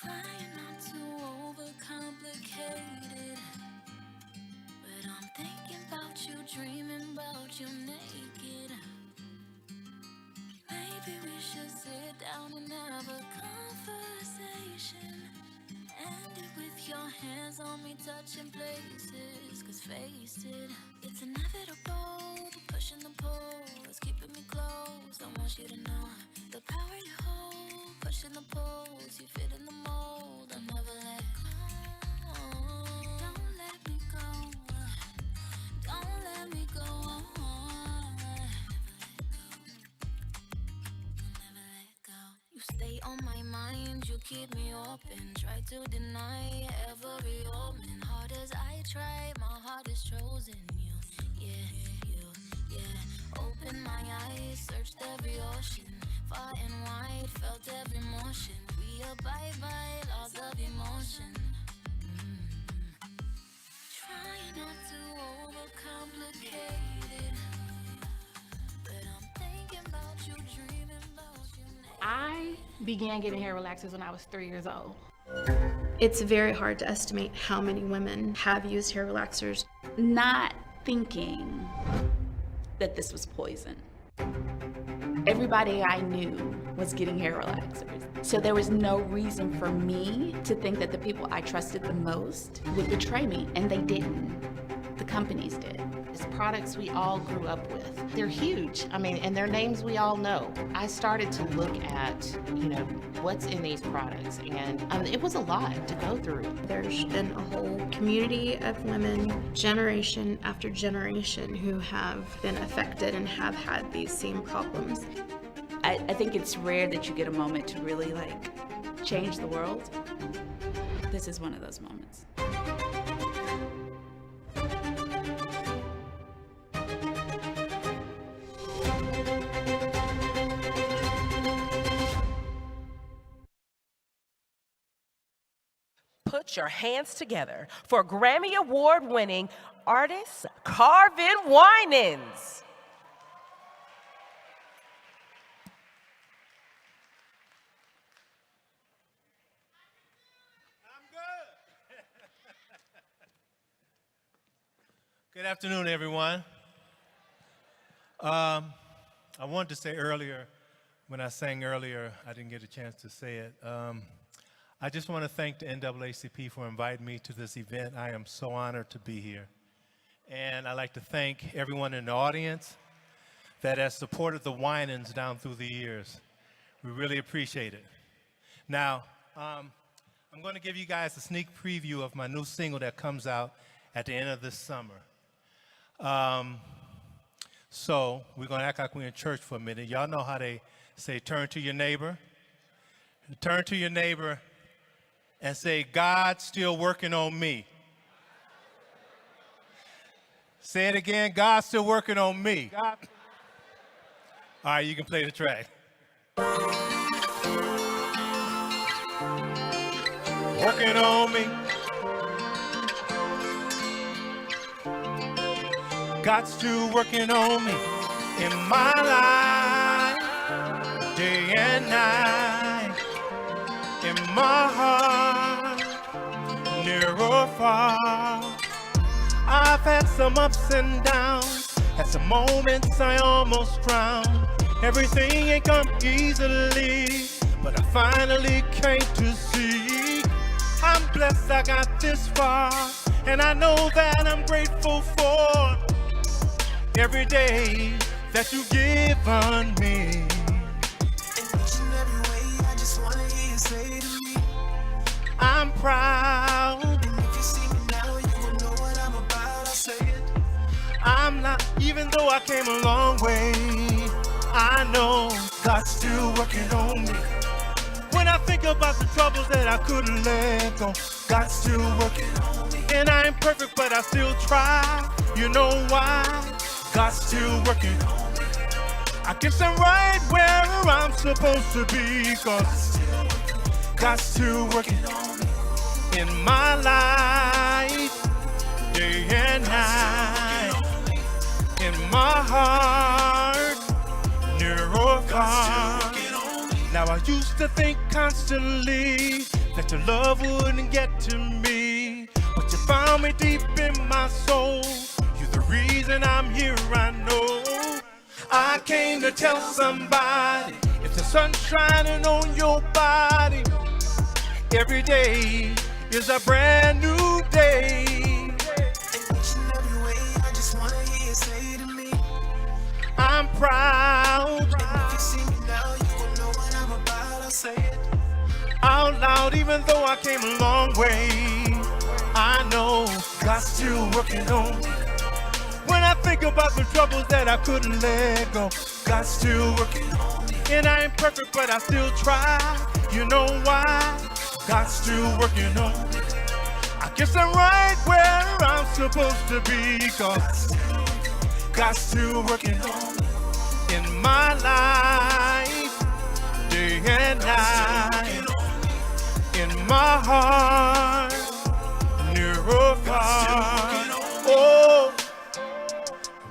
Trying not to overcomplicate it, but I'm thinking about you, dreaming about you naked. Maybe we should sit down and have a conversation. End it with your hands on me touching places. Cause face it, it's inevitable. The push and the pull is keeping me close. I want you to know the power you hold. Pushing the pulls, you fit in the mold. I'll never let go. Don't let me go. Don't let me go. You stay on my mind, you keep me open. Try to deny every omen. Hard as I try, my heart is chosen. You, yeah. Open my eyes, searched every ocean. Far and wide, felt every motion. We abide by laws of emotion. Trying not to overcomplicate it, but I'm thinking about you, dreaming about you. I began getting hair relaxers when I was 3 years old. It's very hard to estimate how many women have used hair relaxers. Not thinking that this was poison. Everybody I knew was getting hair relaxers. So there was no reason for me to think that the people I trusted the most would betray me, and they didn't. The companies did. It's products we all grew up with. They're huge, and they're names we all know. I started to look at, what's in these products, and it was a lot to go through. There's been a whole community of women, generation after generation, who have been affected and have had these same problems. I think it's rare that you get a moment to really change the world. This is one of those moments. Put your hands together for Grammy Award-winning artist Carvin Winans. Good afternoon, everyone. I wanted to say earlier, when I sang earlier, I didn't get a chance to say it. I just want to thank the NAACP for inviting me to this event. I am so honored to be here. And I'd like to thank everyone in the audience that has supported the Winans down through the years. We really appreciate it. Now, I'm going to give you guys a sneak preview of my new single that comes out at the end of this summer. So we're going to act like we're in church for a minute. Y'all know how they say, turn to your neighbor. Turn to your neighbor and say, God's still working on me. Say it again, God's still working on me. God. All right, you can play the track. Working on me. God's still working on me in my life, day and night, in my heart, near or far. I've had some ups and downs, had some moments I almost drowned. Everything ain't come easily, but I finally came to see. I'm blessed I got this far, and I know that I'm grateful for every day that you've given me. In each and every way, I just want to hear you say to me, I'm proud. And if you see me now, you will know what I'm about. I'll say it. I'm not, even though I came a long way, I know God's still working on me. When I think about the troubles that I couldn't let go, God's still working on me. And I ain't perfect, but I still try. You know why? God's still working on me. I guess I'm right where I'm supposed to be, 'cause God's still working on me in my life, day and night, in my heart, near or far. Now I used to think constantly that your love wouldn't get to me, but you found me deep in my soul. You're the reason I'm here, I know. I came to tell somebody, if the sun's shining on your body, every day is a brand new day. In each and every way, I just wanna hear you say to me, I'm proud. and if you see me now, you will know what I'm about. I'll say it Out loud, even though I came a long way, I know God's still working on me. When I think about the troubles that I couldn't let go, God's still working on me. And I ain't perfect, but I still try. You know why? God's still working on me. I guess I'm right where I'm supposed to be, 'cause God's still working on me in my life, day and night. In my heart, near or far. Oh,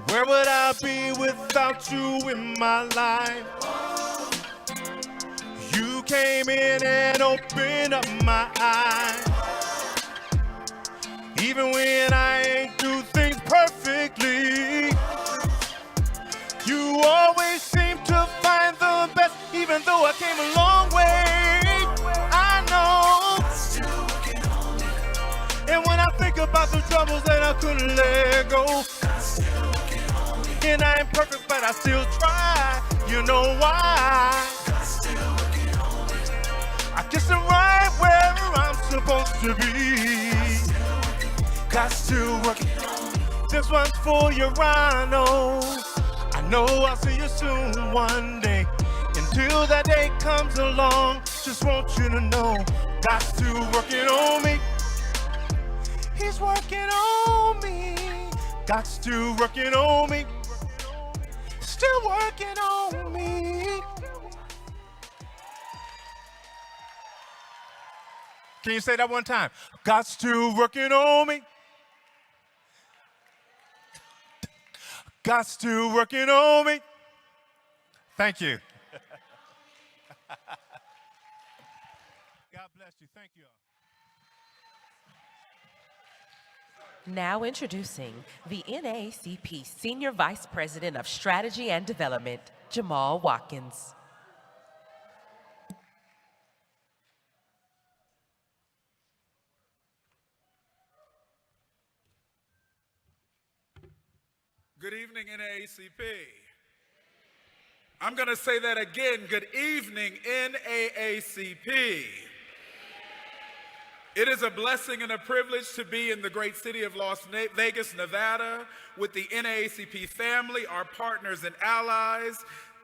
where would I be without you in my life? You came in and opened up my eyes. Even when I ain't do things perfectly, you always seem to find the best, even though I came a long way. And when I think about the troubles that I couldn't let go, and I ain't perfect, but I still try. You know why? I guess I'm right where I'm supposed to be. God's still working. This one's for you, Rhino. I know I'll see you soon one day. Until that day comes along, just want you to know God's still working on me. He's working on me. God's still working on me. Still working on me. Can you say that one time? God's still working on me. God's still working on me. Thank you. God bless you. Thank you. Now introducing the NAACP Senior Vice President of Strategy and Development, Jamal Watkins. Good evening, NAACP. I'm going to say that again. Good evening, NAACP. It is a blessing and a privilege to be in the great city of Las Vegas, Nevada, with the NAACP family, our partners and allies.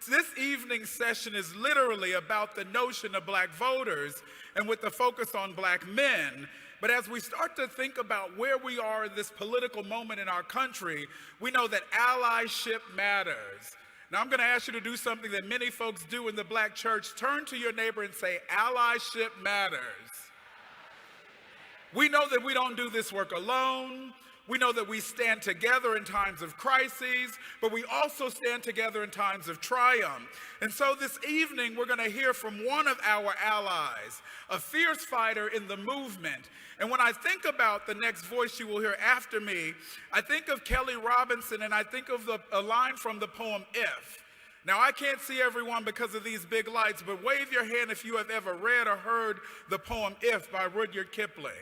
This evening's session is literally about the notion of black voters and with the focus on black men. But as we start to think about where we are in this political moment in our country, we know that allyship matters. Now, I'm going to ask you to do something that many folks do in the black church. Turn to your neighbor and say, allyship matters. We know that we don't do this work alone. We know that we stand together in times of crises, but we also stand together in times of triumph. And so this evening, we're going to hear from one of our allies, a fierce fighter in the movement. And when I think about the next voice you will hear after me, I think of Kelly Robinson, and I think of a line from the poem, If. Now, I can't see everyone because of these big lights, but wave your hand if you have ever read or heard the poem, If, by Rudyard Kipling.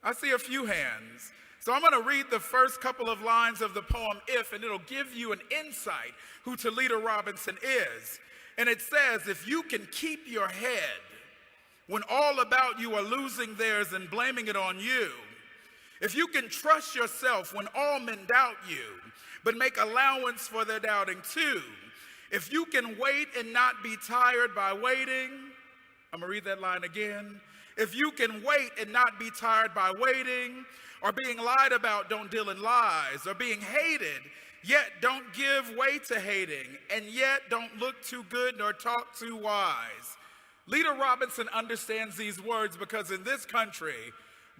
I see a few hands. So I'm going to read the first couple of lines of the poem, If, and it'll give you an insight who Talita Robinson is. And it says, if you can keep your head when all about you are losing theirs and blaming it on you, if you can trust yourself when all men doubt you, but make allowance for their doubting too, if you can wait and not be tired by waiting, I'm going to read that line again. If you can wait and not be tired by waiting, or being lied about, don't deal in lies, or being hated, yet don't give way to hating, and yet don't look too good nor talk too wise. Lita Robinson understands these words because in this country,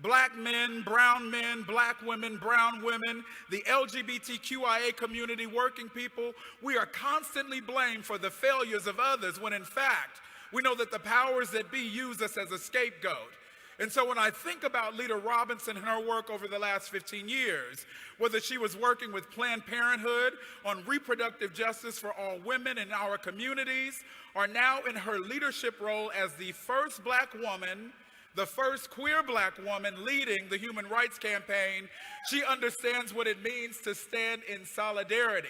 black men, black women, brown women, the LGBTQIA community, working people, we are constantly blamed for the failures of others when in fact, We know that the powers that be use us as a scapegoat. And so when I think about Leader Robinson and her work over the last 15 years, whether she was working with Planned Parenthood on reproductive justice for all women in our communities, or now in her leadership role as the first Black woman, the first queer Black woman leading the Human Rights Campaign, she understands what it means to stand in solidarity.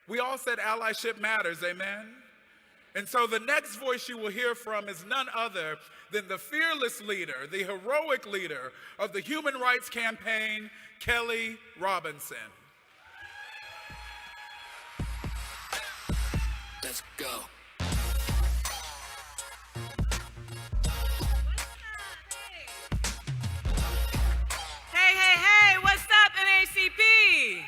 We all said allyship matters, amen? And so the next voice you will hear from is none other than the fearless leader, the heroic leader of the Human Rights Campaign, Kelly Robinson. Let's go. Hey, what's up, NAACP?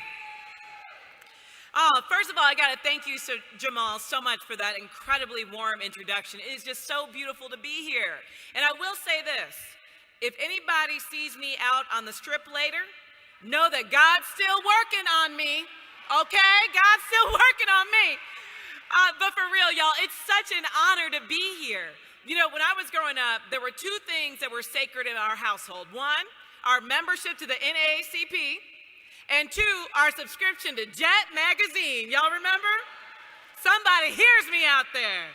Oh, first of all, I got to thank you, Jamal, so much for that incredibly warm introduction. It is just so beautiful to be here. And I will say this, if anybody sees me out on the strip later, know that God's still working on me, okay? God's still working on me. But for real, y'all, it's such an honor to be here. You know, when I was growing up, there were two things that were sacred in our household. One, our membership to the NAACP, and two, our subscription to Jet Magazine. Y'all remember? Somebody hears me out there.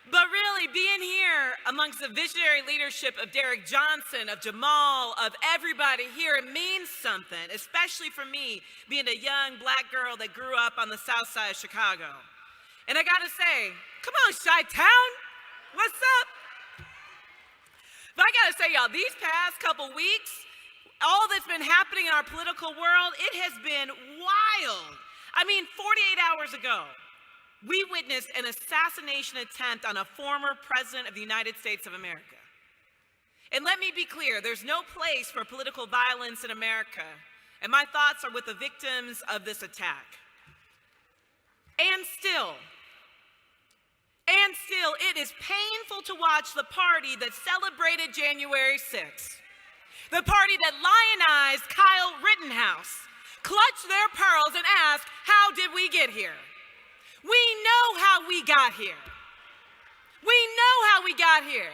But really, being here amongst the visionary leadership of Derek Johnson, of Jamal, of everybody here, it means something, especially for me, being a young Black girl that grew up on the south side of Chicago. And I gotta say, come on, Chi-Town, what's up? But I gotta say, y'all, these past couple weeks, all that's been happening in our political world, it has been wild. I mean, 48 hours ago, we witnessed an assassination attempt on a former president of the United States of America. And let me be clear, there's no place for political violence in America, and my thoughts are with the victims of this attack. And still, it is painful to watch the party that celebrated January 6th. The party that lionized Kyle Rittenhouse, clutch their pearls and ask, how did we get here? We know how we got here. We know how we got here.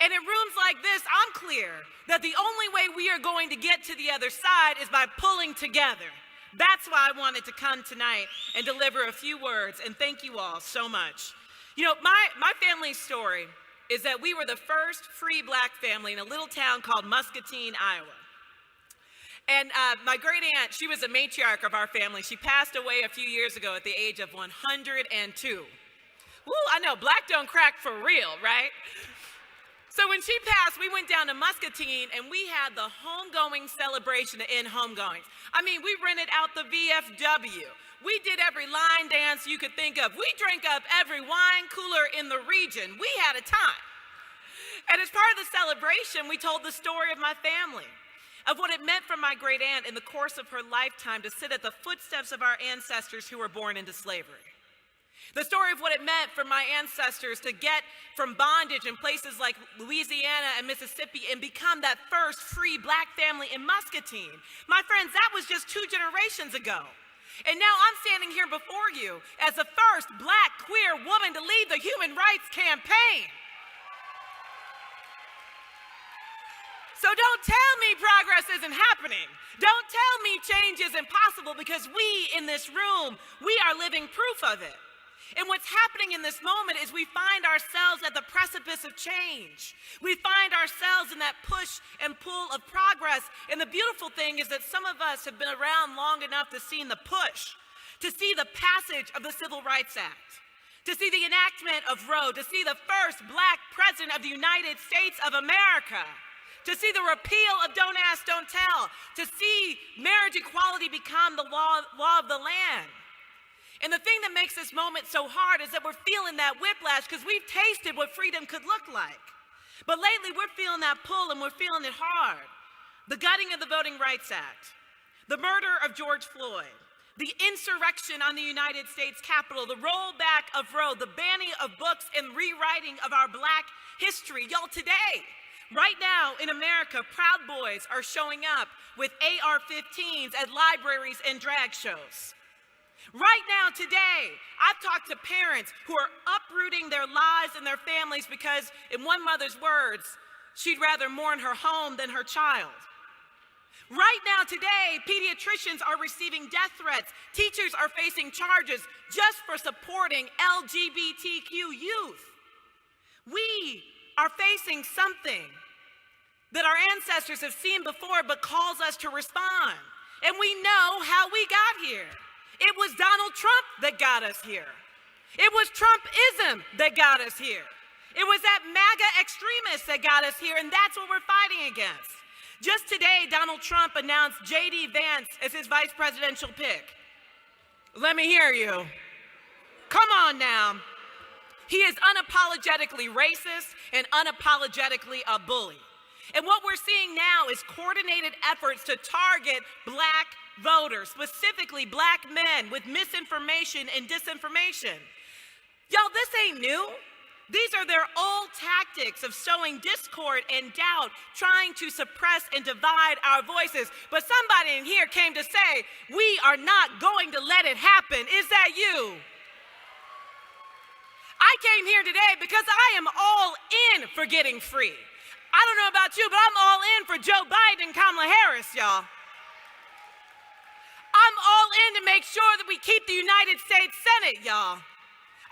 And in rooms like this, I'm clear that the only way we are going to get to the other side is by pulling together. That's why I wanted to come tonight and deliver a few words, and thank you all so much. You know, my family's story is that we were the first free Black family in a little town called Muscatine, Iowa. And my great aunt, she was a matriarch of our family. She passed away a few years ago at the age of 102. Woo, I know, Black don't crack for real, right? So when she passed, we went down to Muscatine and we had the homegoing celebration to end homegoings. I mean, we rented out the VFW. We did every line dance you could think of. We drank up every wine cooler in the region. We had a time. And as part of the celebration, we told the story of my family, of what it meant for my great aunt in the course of her lifetime to sit at the footsteps of our ancestors who were born into slavery. The story of what it meant for my ancestors to get from bondage in places like Louisiana and Mississippi and become that first free Black family in Muscatine. My friends, that was just 2 generations ago. And now I'm standing here before you as the first Black queer woman to lead the Human Rights Campaign. So don't tell me progress isn't happening. Don't tell me change isn't possible, because we in this room, we are living proof of it. And what's happening in this moment is we find ourselves at the precipice of change. We find ourselves in that push and pull of progress. And the beautiful thing is that some of us have been around long enough to see the push, to see the passage of the Civil Rights Act, to see the enactment of Roe, to see the first Black president of the United States of America, to see the repeal of Don't Ask, Don't Tell, to see marriage equality become the law of the land. And the thing that makes this moment so hard is that we're feeling that whiplash because we've tasted what freedom could look like. But lately we're feeling that pull and we're feeling it hard. The gutting of the Voting Rights Act, the murder of George Floyd, the insurrection on the United States Capitol, the rollback of Roe, the banning of books and rewriting of our Black history. Y'all, today, right now in America, Proud Boys are showing up with AR-15s at libraries and drag shows. Right now, today, I've talked to parents who are uprooting their lives and their families because, in one mother's words, she'd rather mourn her home than her child. Right now, today, pediatricians are receiving death threats. Teachers are facing charges just for supporting LGBTQ youth. We are facing something that our ancestors have seen before but calls us to respond. And we know how we got here. It was Donald Trump that got us here. It was Trumpism that got us here. It was that MAGA extremists that got us here, and that's what we're fighting against. Just today, Donald Trump announced J.D. Vance as his vice presidential pick. Let me hear you. Come on now. He is unapologetically racist and unapologetically a bully. And what we're seeing now is coordinated efforts to target black voters, specifically black men, with misinformation and disinformation. Y'all, this ain't new. These are their old tactics of sowing discord and doubt, trying to suppress and divide our voices. But somebody in here came to say, we are not going to let it happen. Is that you? I came here today because I am all in for getting free. I don't know about you, but I'm all in for Joe Biden and Kamala Harris, y'all. I'm all in to make sure that we keep the United States Senate, y'all.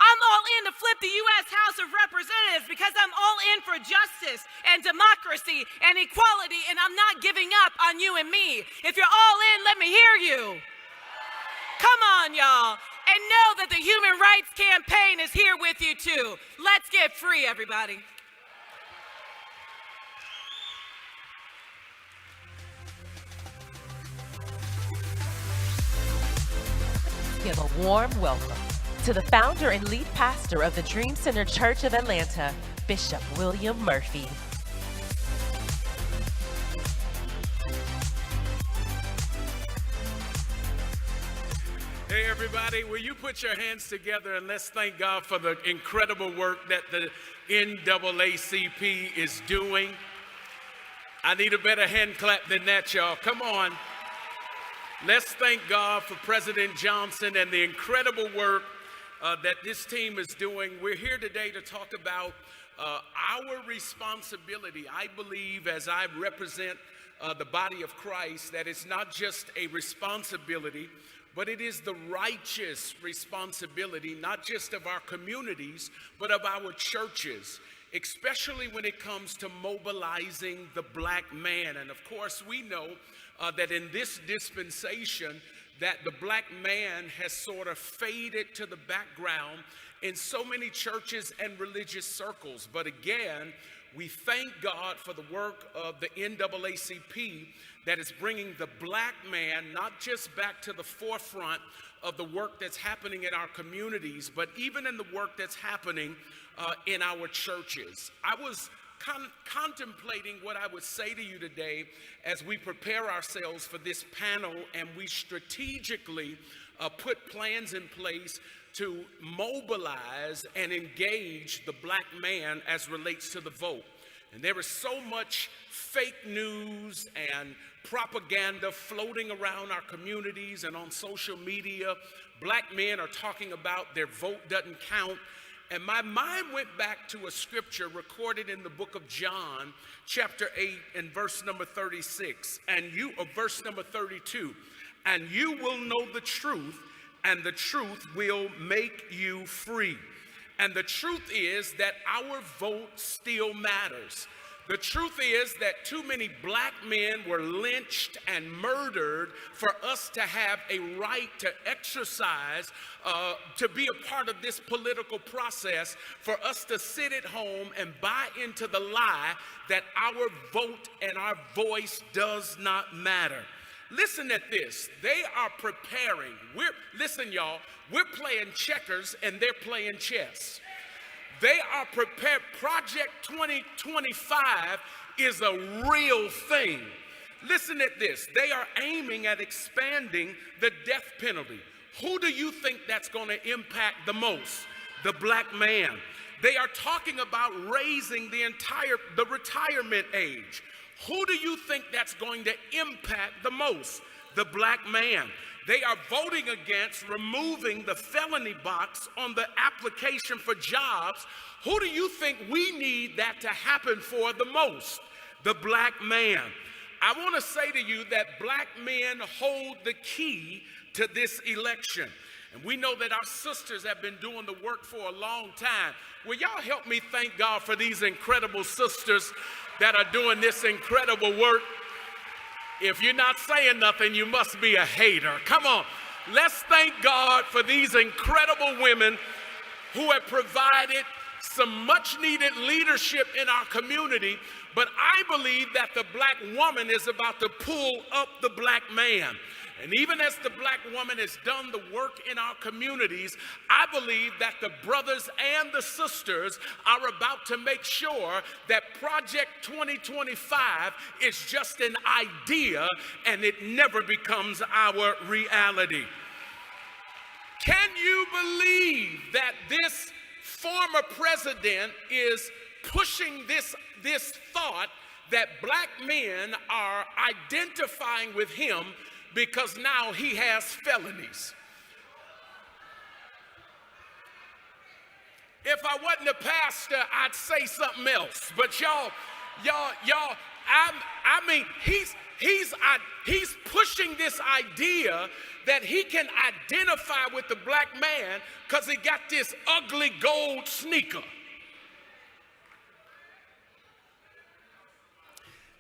I'm all in to flip the U.S. House of Representatives because I'm all in for justice and democracy and equality, and I'm not giving up on you and me. If you're all in, let me hear you. Come on, y'all. And know that the Human Rights Campaign is here with you, too. Let's get free, everybody. Give a warm welcome to the founder and lead pastor of the Dream Center Church of Atlanta, Bishop William Murphy. Hey everybody, will you put your hands together and let's thank God for the incredible work that the NAACP is doing. I need a better hand clap than that, y'all. Come on. Let's thank God for President Johnson and the incredible work that this team is doing. We're here today to talk about our responsibility. I believe, as I represent the body of Christ, that it's not just a responsibility, but it is the righteous responsibility, not just of our communities, but of our churches, especially when it comes to mobilizing the black man. And of course, we know that in this dispensation, that the black man has sort of faded to the background in so many churches and religious circles. But again, we thank God for the work of the NAACP that is bringing the black man not just back to the forefront of the work that's happening in our communities, but even in the work that's happening in our churches. I was contemplating what I would say to you today as we prepare ourselves for this panel and we strategically put plans in place to mobilize and engage the black man as relates to the vote. And there is so much fake news and propaganda floating around our communities and on social media. Black men are talking about their vote doesn't count. And my mind went back to a scripture recorded in the book of John, chapter 8 and verse number 36, verse number 32. And you will know the truth, and the truth will make you free. And the truth is that our vote still matters. The truth is that too many black men were lynched and murdered for us to have a right to exercise, to be a part of this political process, for us to sit at home and buy into the lie that our vote and our voice does not matter. Listen at this. They are preparing. Listen, y'all, we're playing checkers and they're playing chess. They are prepared. Project 2025 is a real thing. Listen at this. They are aiming at expanding the death penalty. Who do you think that's going to impact the most? The black man. They are talking about raising the retirement age. Who do you think that's going to impact the most? The black man. They are voting against removing the felony box on the application for jobs. Who do you think we need that to happen for the most? The black man. I want to say to you that black men hold the key to this election. And we know that our sisters have been doing the work for a long time. Will y'all help me thank God for these incredible sisters that are doing this incredible work? If you're not saying nothing, you must be a hater. Come on. Let's thank God for these incredible women who have provided some much needed leadership in our community. But I believe that the black woman is about to pull up the black man. And even as the black woman has done the work in our communities, I believe that the brothers and the sisters are about to make sure that Project 2025 is just an idea and it never becomes our reality. Can you believe that this former president is pushing this thought that black men are identifying with him because now he has felonies? If I wasn't a pastor, I'd say something else. But y'all, I mean, he's pushing this idea that he can identify with the black man because he got this ugly gold sneaker.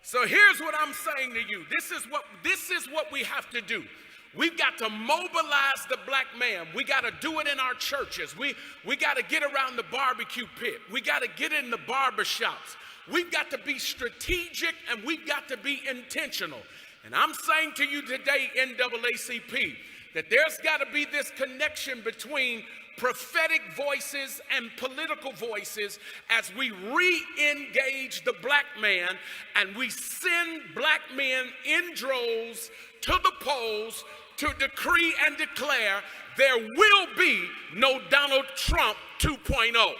So here's what I'm saying to you. This is what we have to do. We've got to mobilize the black man. We got to do it in our churches. We got to get around the barbecue pit. We got to get in the barbershops. We've got to be strategic and we've got to be intentional. And I'm saying to you today, NAACP, that there's got to be this connection between prophetic voices and political voices as we re-engage the black man and we send black men in droves to the polls to decree and declare there will be no Donald Trump 2.0.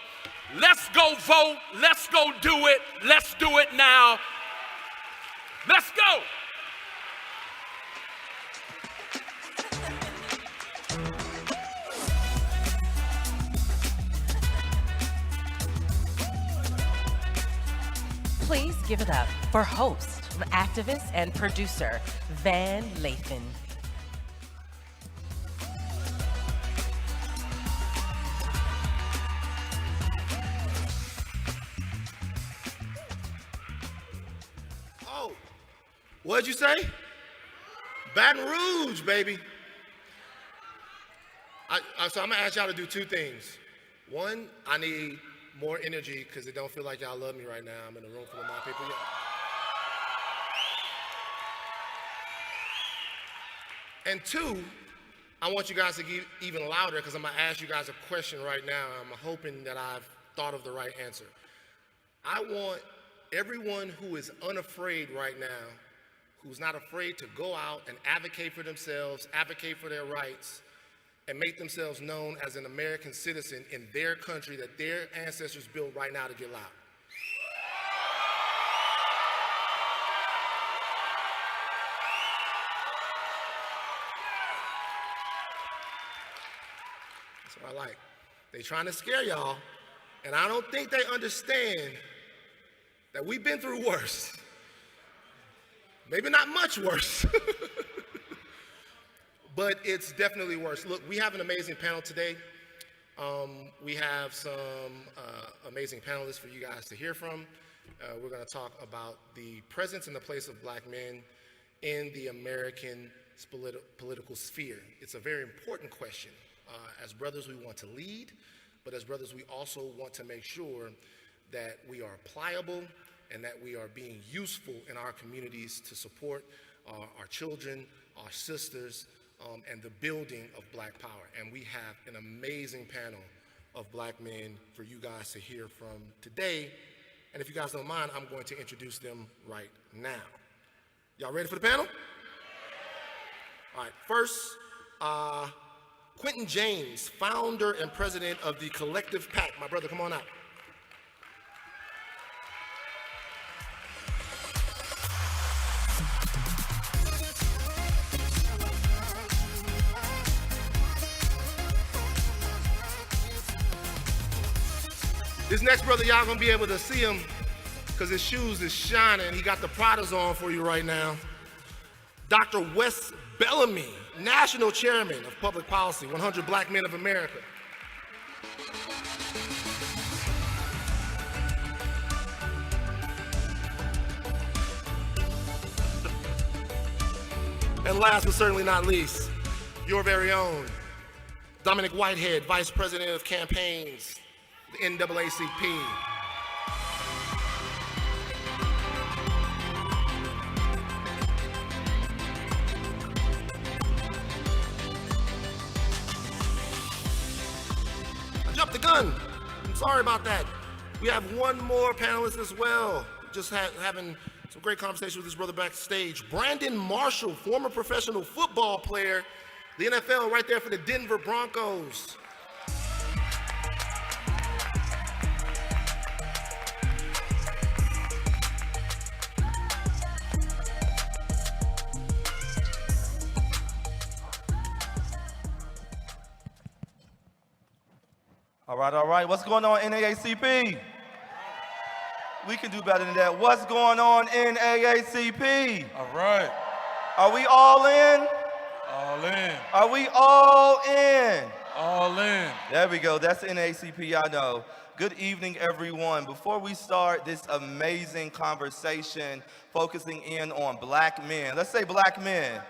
Let's go vote. Let's go do it. Let's do it now. Let's go. Please give it up for host, activist, and producer, Van Lathan. Oh, what'd you say? Baton Rouge, baby. So I'm gonna ask y'all to do two things. One, I need more energy because it don't feel like y'all love me right now. I'm in a room full of my people. Yeah. And two, I want you guys to get even louder because I'm gonna ask you guys a question right now. I'm hoping that I've thought of the right answer. I want everyone who is unafraid right now, who's not afraid to go out and advocate for themselves, advocate for their rights, and make themselves known as an American citizen in their country that their ancestors built right now to get loud. That's what I like. They trying to scare y'all, and I don't think they understand that we've been through worse. Maybe not much worse. But it's definitely worse. Look, we have an amazing panel today. We have some amazing panelists for you guys to hear from. We're going to talk about the presence and the place of black men in the American political sphere. It's a very important question. As brothers, we want to lead, but as brothers, we also want to make sure that we are pliable and that we are being useful in our communities to support our children, our sisters, and the building of black power. And we have an amazing panel of black men for you guys to hear from today. And if you guys don't mind, I'm going to introduce them right now. Y'all ready for the panel? All right, first, Quentin James, founder and president of the Collective PAC. My brother, come on out. This next brother, y'all gonna be able to see him because his shoes is shining. He got the Pradas on for you right now. Dr. Wes Bellamy, National Chairman of Public Policy, 100 Black Men of America. And last but certainly not least, your very own Dominic Whitehead, Vice President of Campaigns, the NAACP. I jumped the gun. I'm sorry about that. We have one more panelist as well. Just having some great conversation with this brother backstage. Brandon Marshall, former professional football player, the NFL right there for the Denver Broncos. All right. What's going on, NAACP? We can do better than that. What's going on, NAACP? All right. Are we all in? All in. Are we all in? All in. There we go. That's NAACP, I know. Good evening, everyone. Before we start this amazing conversation focusing in on black men, let's say black men.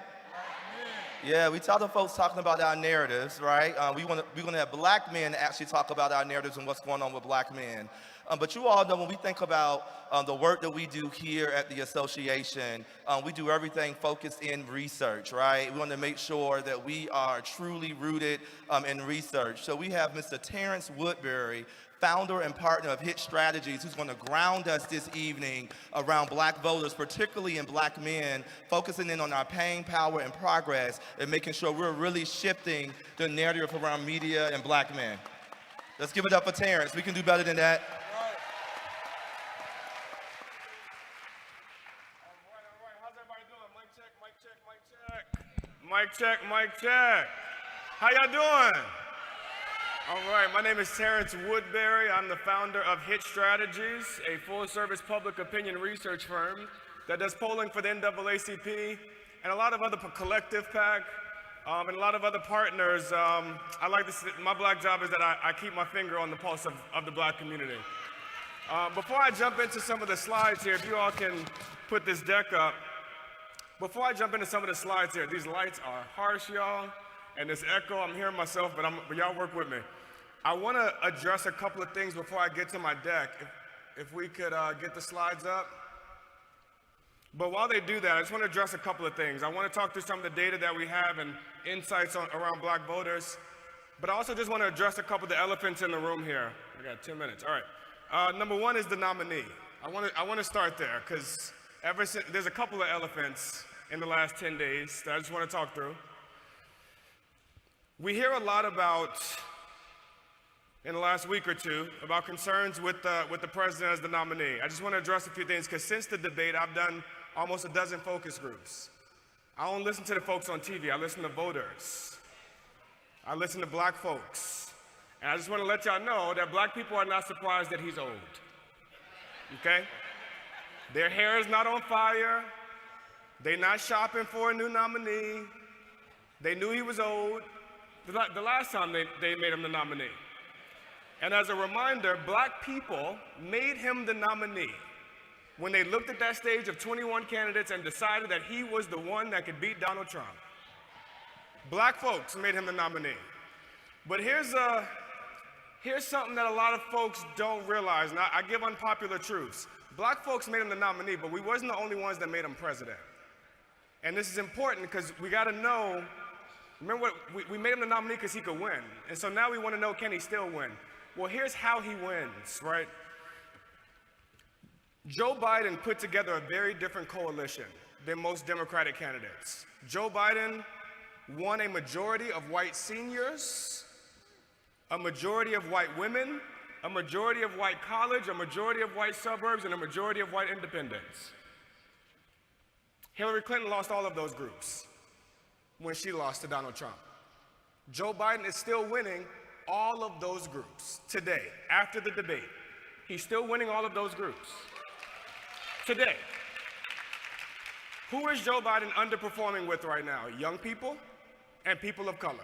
Yeah, we talk to folks talking about our narratives, right? We're gonna have black men actually talk about our narratives and what's going on with black men. But you all know when we think about the work that we do here at the association, we do everything focused in research, right? We want to make sure that we are truly rooted in research. So we have Mr. Terrence Woodbury, founder and partner of Hit Strategies, who's going to ground us this evening around black voters, particularly in black men, focusing in on our pain, power, and progress, and making sure we're really shifting the narrative around media and black men. Let's give it up for Terrence. We can do better than that. Mic check. How y'all doing? All right, my name is Terrence Woodbury. I'm the founder of Hit Strategies, a full-service public opinion research firm that does polling for the NAACP and a lot of other collective PAC and a lot of other partners. I like to say my black job is that I keep my finger on the pulse of the black community. Before I jump into some of the slides here, if you all can put this deck up. Before I jump into some of the slides here, these lights are harsh, y'all, and this echo, I'm hearing myself, but y'all work with me. I want to address a couple of things before I get to my deck. If we could get the slides up. But while they do that, I just want to address a couple of things. I want to talk through some of the data that we have and insights around black voters, but I also just want to address a couple of the elephants in the room here. I got 10 minutes, all right. Number one is the nominee. I want to start there, because there's a couple of elephants in the last 10 days that I just want to talk through. We hear a lot about, in the last week or two, about concerns with the president as the nominee. I just want to address a few things, because since the debate, I've done almost a dozen focus groups. I don't listen to the folks on TV, I listen to voters. I listen to black folks. And I just want to let y'all know that black people are not surprised that he's old. Okay? Their hair is not on fire. They're not shopping for a new nominee. They knew he was old the last time they made him the nominee. And as a reminder, black people made him the nominee when they looked at that stage of 21 candidates and decided that he was the one that could beat Donald Trump. Black folks made him the nominee. But here's something that a lot of folks don't realize, and I give unpopular truths. Black folks made him the nominee, but we wasn't the only ones that made him president. And this is important because we got to know, remember we made him the nominee because he could win. And so now we want to know, can he still win? Well, here's how he wins, right? Joe Biden put together a very different coalition than most Democratic candidates. Joe Biden won a majority of white seniors, a majority of white women, a majority of white college, a majority of white suburbs, and a majority of white independents. Hillary Clinton lost all of those groups when she lost to Donald Trump. Joe Biden is still winning all of those groups today, after the debate. He's still winning all of those groups. Today, who is Joe Biden underperforming with right now? Young people and people of color.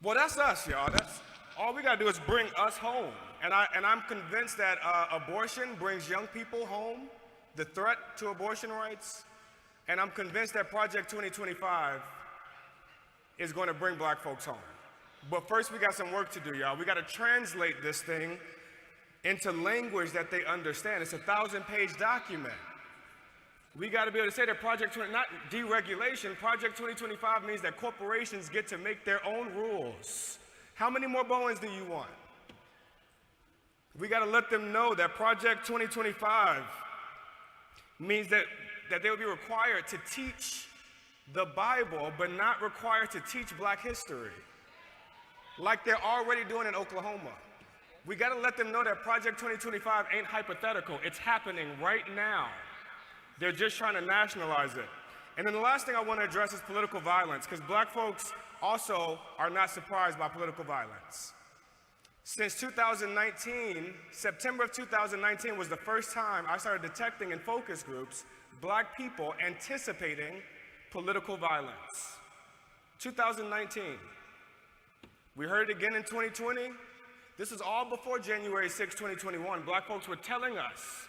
Well, that's us, y'all. That's all we gotta do is bring us home. And I'm convinced that abortion brings young people home, the threat to abortion rights, and I'm convinced that Project 2025 is going to bring black folks home. But first, we got some work to do, y'all. We got to translate this thing into language that they understand. It's a 1,000-page document. We got to be able to say that not deregulation, Project 2025 means that corporations get to make their own rules. How many more Boeings do you want? We got to let them know that Project 2025 means that they will be required to teach the Bible, but not required to teach black history, like they're already doing in Oklahoma. We got to let them know that Project 2025 ain't hypothetical. It's happening right now. They're just trying to nationalize it. And then the last thing I want to address is political violence, because black folks also are not surprised by political violence. Since 2019, September of 2019 was the first time I started detecting in focus groups black people anticipating political violence. 2019. We heard it again in 2020. This is all before January 6, 2021. Black folks were telling us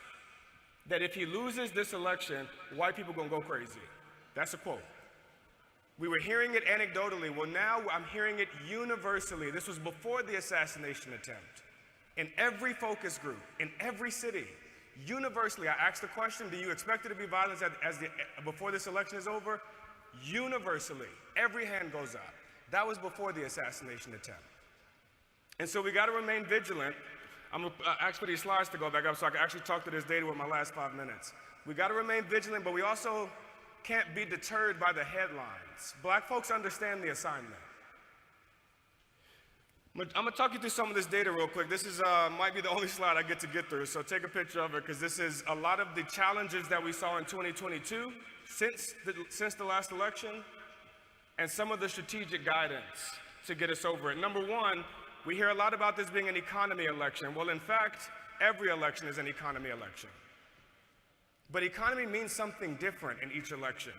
that if he loses this election, white people gonna go crazy. That's a quote. We were hearing it anecdotally. Well, now I'm hearing it universally. This was before the assassination attempt. In every focus group, in every city, universally, I asked the question, do you expect there to be violence before this election is over? Universally, every hand goes up. That was before the assassination attempt. And so we got to remain vigilant. I'm going to ask for these slides to go back up so I can actually talk to this data with my last 5 minutes. We got to remain vigilant, but we also can't be deterred by the headlines. Black folks understand the assignment. I'm going to talk you through some of this data real quick. This is might be the only slide I get to get through, so take a picture of it, because this is a lot of the challenges that we saw in 2022 since the last election, and some of the strategic guidance to get us over it. Number one, we hear a lot about this being an economy election. Well, in fact, every election is an economy election. But economy means something different in each election.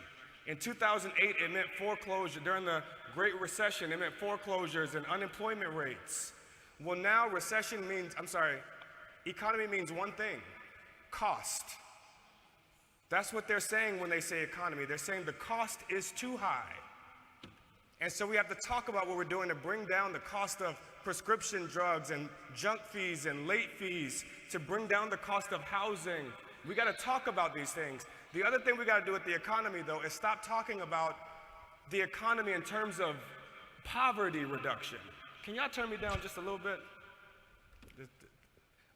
In 2008, it meant foreclosure. During the Great Recession, it meant foreclosures and unemployment rates. Well, now economy means one thing: cost. That's what they're saying when they say economy. They're saying the cost is too high. And so we have to talk about what we're doing to bring down the cost of prescription drugs and junk fees and late fees, to bring down the cost of housing. We got to talk about these things. The other thing we got to do with the economy, though, is stop talking about the economy in terms of poverty reduction. Can y'all turn me down just a little bit?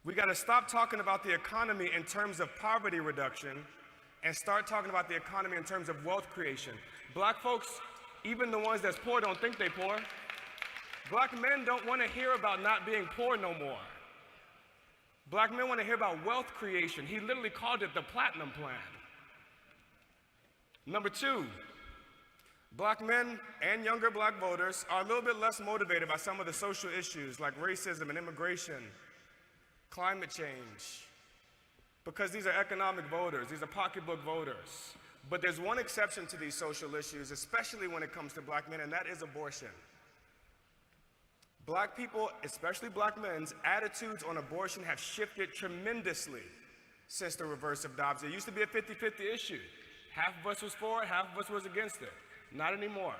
We got to stop talking about the economy in terms of poverty reduction and start talking about the economy in terms of wealth creation. Black folks, even the ones that's poor, don't think they poor. Black men don't want to hear about not being poor no more. Black men want to hear about wealth creation. He literally called it the Platinum Plan. Number two, black men and younger black voters are a little bit less motivated by some of the social issues like racism and immigration, climate change, because these are economic voters, these are pocketbook voters. But there's one exception to these social issues, especially when it comes to black men, and that is abortion. Black people, especially black men's attitudes on abortion have shifted tremendously since the reverse of Dobbs. It used to be a 50-50 issue. Half of us was for it, half of us was against it. Not anymore.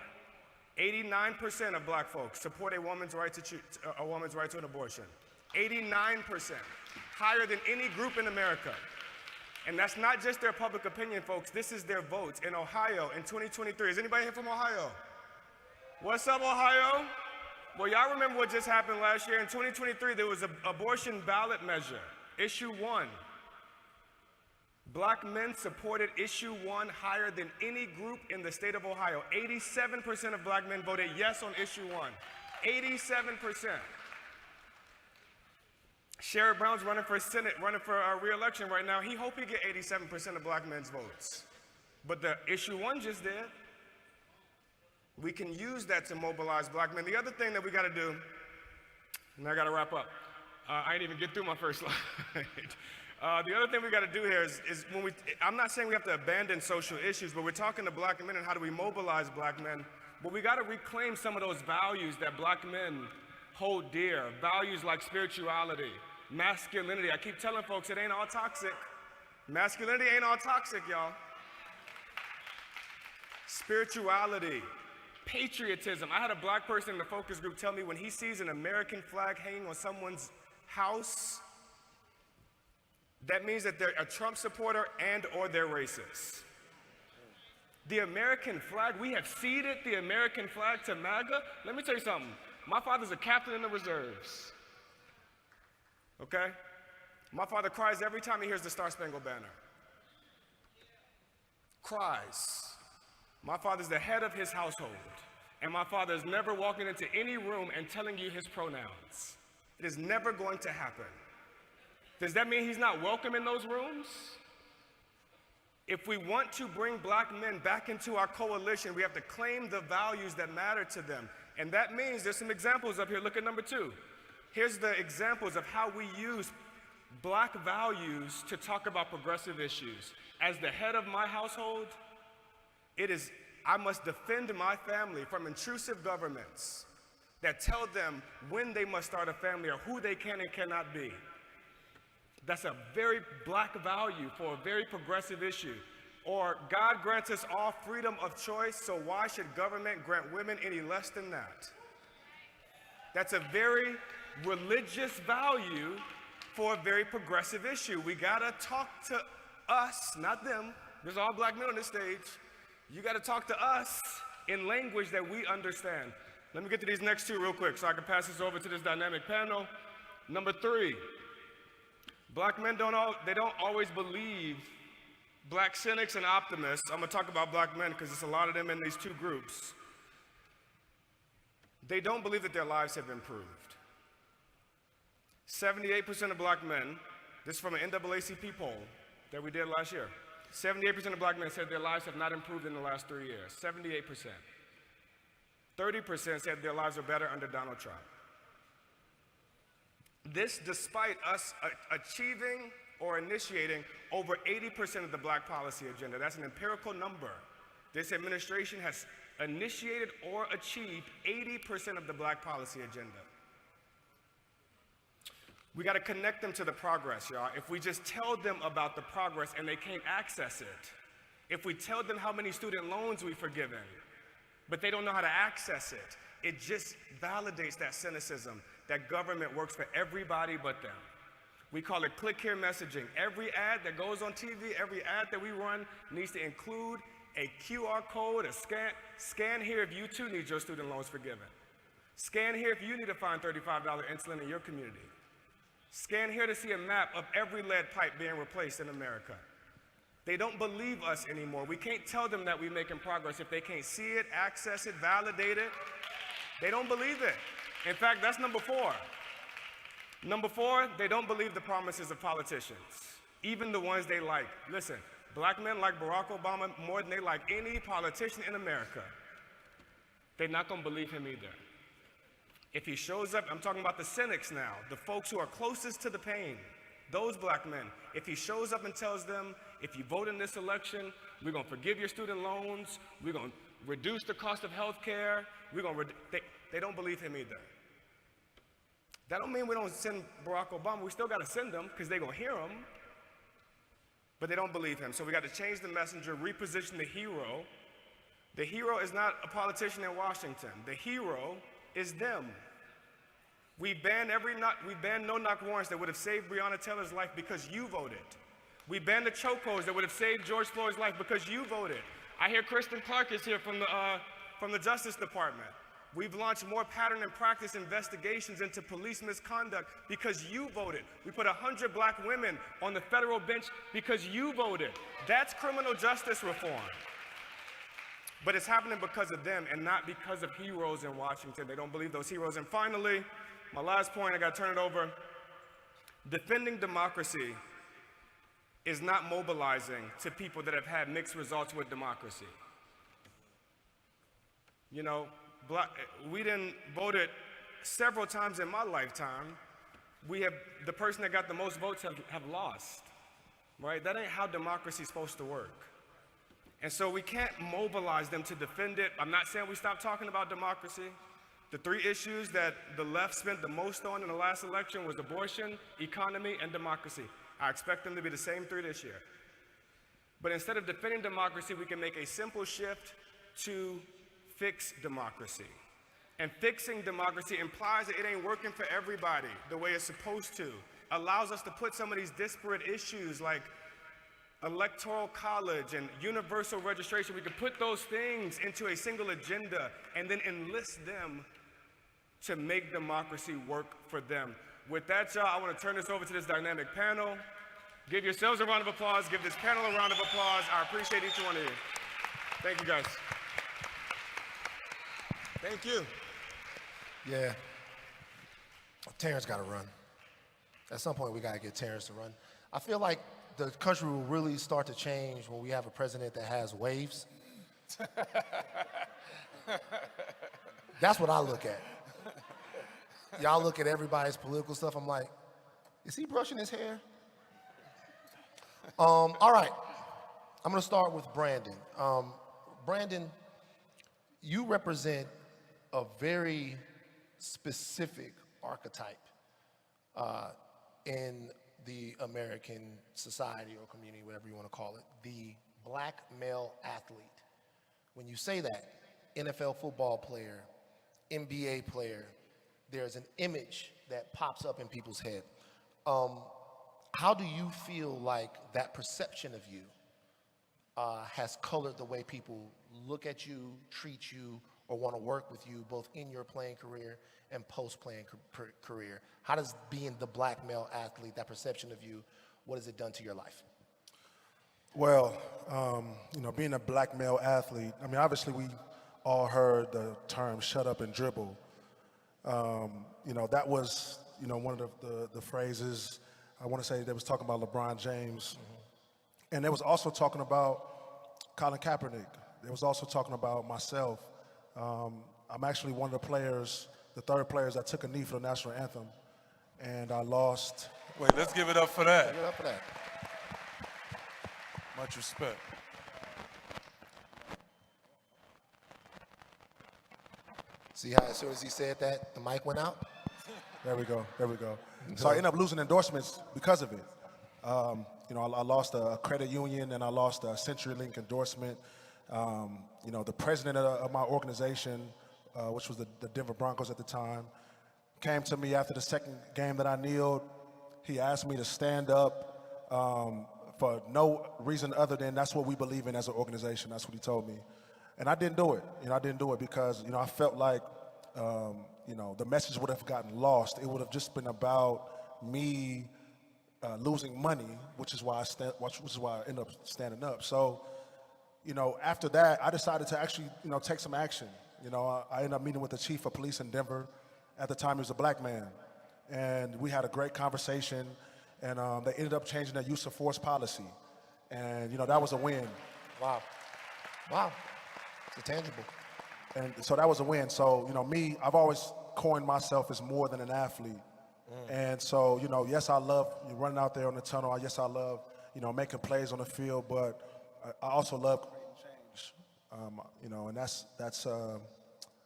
89% of black folks support a woman's right to an abortion. 89%, higher than any group in America. And that's not just their public opinion, folks. This is their votes. In Ohio, in 2023, is anybody here from Ohio? What's up, Ohio? Well, y'all remember what just happened last year. In 2023, there was an abortion ballot measure, issue 1. Black men supported issue 1 higher than any group in the state of Ohio. 87% of black men voted yes on issue 1. 87%. Sherrod Brown's running for Senate, running for re-election right now. He hope he get 87% of black men's votes. But the issue 1 just did. We can use that to mobilize black men. The other thing that we got to do, and I got to wrap up, I didn't even get through my first slide. The other thing we got to do here is I'm not saying we have to abandon social issues, but we're talking to black men and how do we mobilize black men. But we got to reclaim some of those values that black men hold dear. Values like spirituality, masculinity. I keep telling folks it ain't all toxic. Masculinity ain't all toxic, y'all. Spirituality, patriotism. I had a black person in the focus group tell me when he sees an American flag hanging on someone's house, that means that they're a Trump supporter and or they're racist. The American flag, we have ceded the American flag to MAGA. Let me tell you something. My father's a captain in the reserves. Okay? My father cries every time he hears the Star Spangled Banner. Cries. My father's the head of his household. And my father is never walking into any room and telling you his pronouns. It is never going to happen. Does that mean he's not welcome in those rooms? If we want to bring black men back into our coalition, we have to claim the values that matter to them. And that means there's some examples up here. Look at number 2. Here's the examples of how we use black values to talk about progressive issues. As the head of my household, I must defend my family from intrusive governments that tell them when they must start a family or who they can and cannot be. That's a very black value for a very progressive issue. Or God grants us all freedom of choice, so why should government grant women any less than that? That's a very religious value for a very progressive issue. We gotta talk to us, not them. There's all black men on this stage. You gotta talk to us in language that we understand. Let me get to these next 2 real quick so I can pass this over to this dynamic panel. Number 3. Black men don't always believe black cynics and optimists. I'm gonna talk about black men because there's a lot of them in these 2 groups. They don't believe that their lives have improved. 78% of black men, this is from an NAACP poll that we did last year. 78% of black men said their lives have not improved in the last 3 years. 78%. 30% said their lives are better under Donald Trump. This despite us achieving or initiating over 80% of the black policy agenda. That's an empirical number. This administration has initiated or achieved 80% of the black policy agenda. We got to connect them to the progress, y'all. If we just tell them about the progress and they can't access it, if we tell them how many student loans we've forgiven, but they don't know how to access it, it just validates that cynicism that government works for everybody but them. We call it click here messaging. Every ad that goes on TV, every ad that we run needs to include a QR code, a scan here if you too need your student loans forgiven. Scan here if you need to find $35 insulin in your community. Scan here to see a map of every lead pipe being replaced in America. They don't believe us anymore. We can't tell them that we're making progress if they can't see it, access it, validate it. They don't believe it. In fact, that's number 4. Number 4, they don't believe the promises of politicians, even the ones they like. Listen, black men like Barack Obama more than they like any politician in America. They're not gonna believe him either. If he shows up, I'm talking about the cynics now, the folks who are closest to the pain, those black men. If he shows up and tells them, if you vote in this election, we're gonna forgive your student loans, we're gonna reduce the cost of health care, they don't believe him either. That don't mean we don't send Barack Obama. We still got to send them because they're going to hear him. But they don't believe him. So we got to change the messenger, reposition the hero. The hero is not a politician in Washington. The hero is them. We banned no-knock warrants that would have saved Breonna Taylor's life because you voted. We banned the chokeholds that would have saved George Floyd's life because you voted. I hear Kristen Clark is here from the Justice Department. We've launched more pattern and practice investigations into police misconduct because you voted. We put 100 black women on the federal bench because you voted. That's criminal justice reform. But it's happening because of them and not because of heroes in Washington. They don't believe those heroes. And finally, my last point, I got to turn it over. Defending democracy is not mobilizing to people that have had mixed results with democracy. You know, we didn't voted several times in my lifetime the person that got the most votes have lost, right? That ain't how democracy is supposed to work. And so we can't mobilize them to defend it. I'm not saying we stop talking about democracy. The 3 issues that the left spent the most on in the last election was abortion, economy, and democracy. I expect them to be the same 3 this year. But instead of defending democracy, we can make a simple shift to fix democracy. And fixing democracy implies that it ain't working for everybody the way it's supposed to. Allows us to put some of these disparate issues like electoral college and universal registration, we can put those things into a single agenda and then enlist them to make democracy work for them. With that, y'all, I want to turn this over to this dynamic panel. Give yourselves a round of applause. Give this panel a round of applause. I appreciate each one of you. Thank you, guys. Thank you. Yeah. Terrence got to run. At some point, we got to get Terrence to run. I feel like the country will really start to change when we have a president that has waves. That's what I look at. Y'all look at everybody's political stuff. I'm like, is he brushing his hair? All right. I'm going to start with Brandon. Brandon, you represent a very specific archetype in the American society or community, whatever you want to call it, the black male athlete. When you say that, NFL football player, NBA player, there's an image that pops up in people's head. How do you feel like that perception of you has colored the way people look at you, treat you, or want to work with you, both in your playing career and post-playing career? How does being the black male athlete, that perception of you, what has it done to your life? Well, being a black male athlete, I mean, obviously we all heard the term shut up and dribble. That was, one of the phrases, I want to say that was talking about LeBron James. Mm-hmm. And it was also talking about Colin Kaepernick. It was also talking about myself. I'm actually one of the players, the third players that took a knee for the national anthem, and I lost. Wait, let's give it up for that. Give it up for that. Much respect. See how as soon as he said that, the mic went out? There we go. So I ended up losing endorsements because of it. I lost a credit union and I lost a CenturyLink endorsement. The president of my organization, which was the Denver Broncos at the time, came to me after the second game that I kneeled. He asked me to stand up for no reason other than that's what we believe in as an organization. That's what he told me. And I didn't do it. I didn't do it because, I felt like, the message would have gotten lost. It would have just been about me losing money, which is why I ended up standing up. So, after that, I decided to actually, take some action. I ended up meeting with the chief of police in Denver. At the time, he was a black man. And we had a great conversation, and they ended up changing their use of force policy. And, that was a win. Wow. It's tangible. And so that was a win. So, I've always coined myself as more than an athlete. And so, yes, I love running out there on the tunnel. Yes, I love, making plays on the field, but I also love creating change. And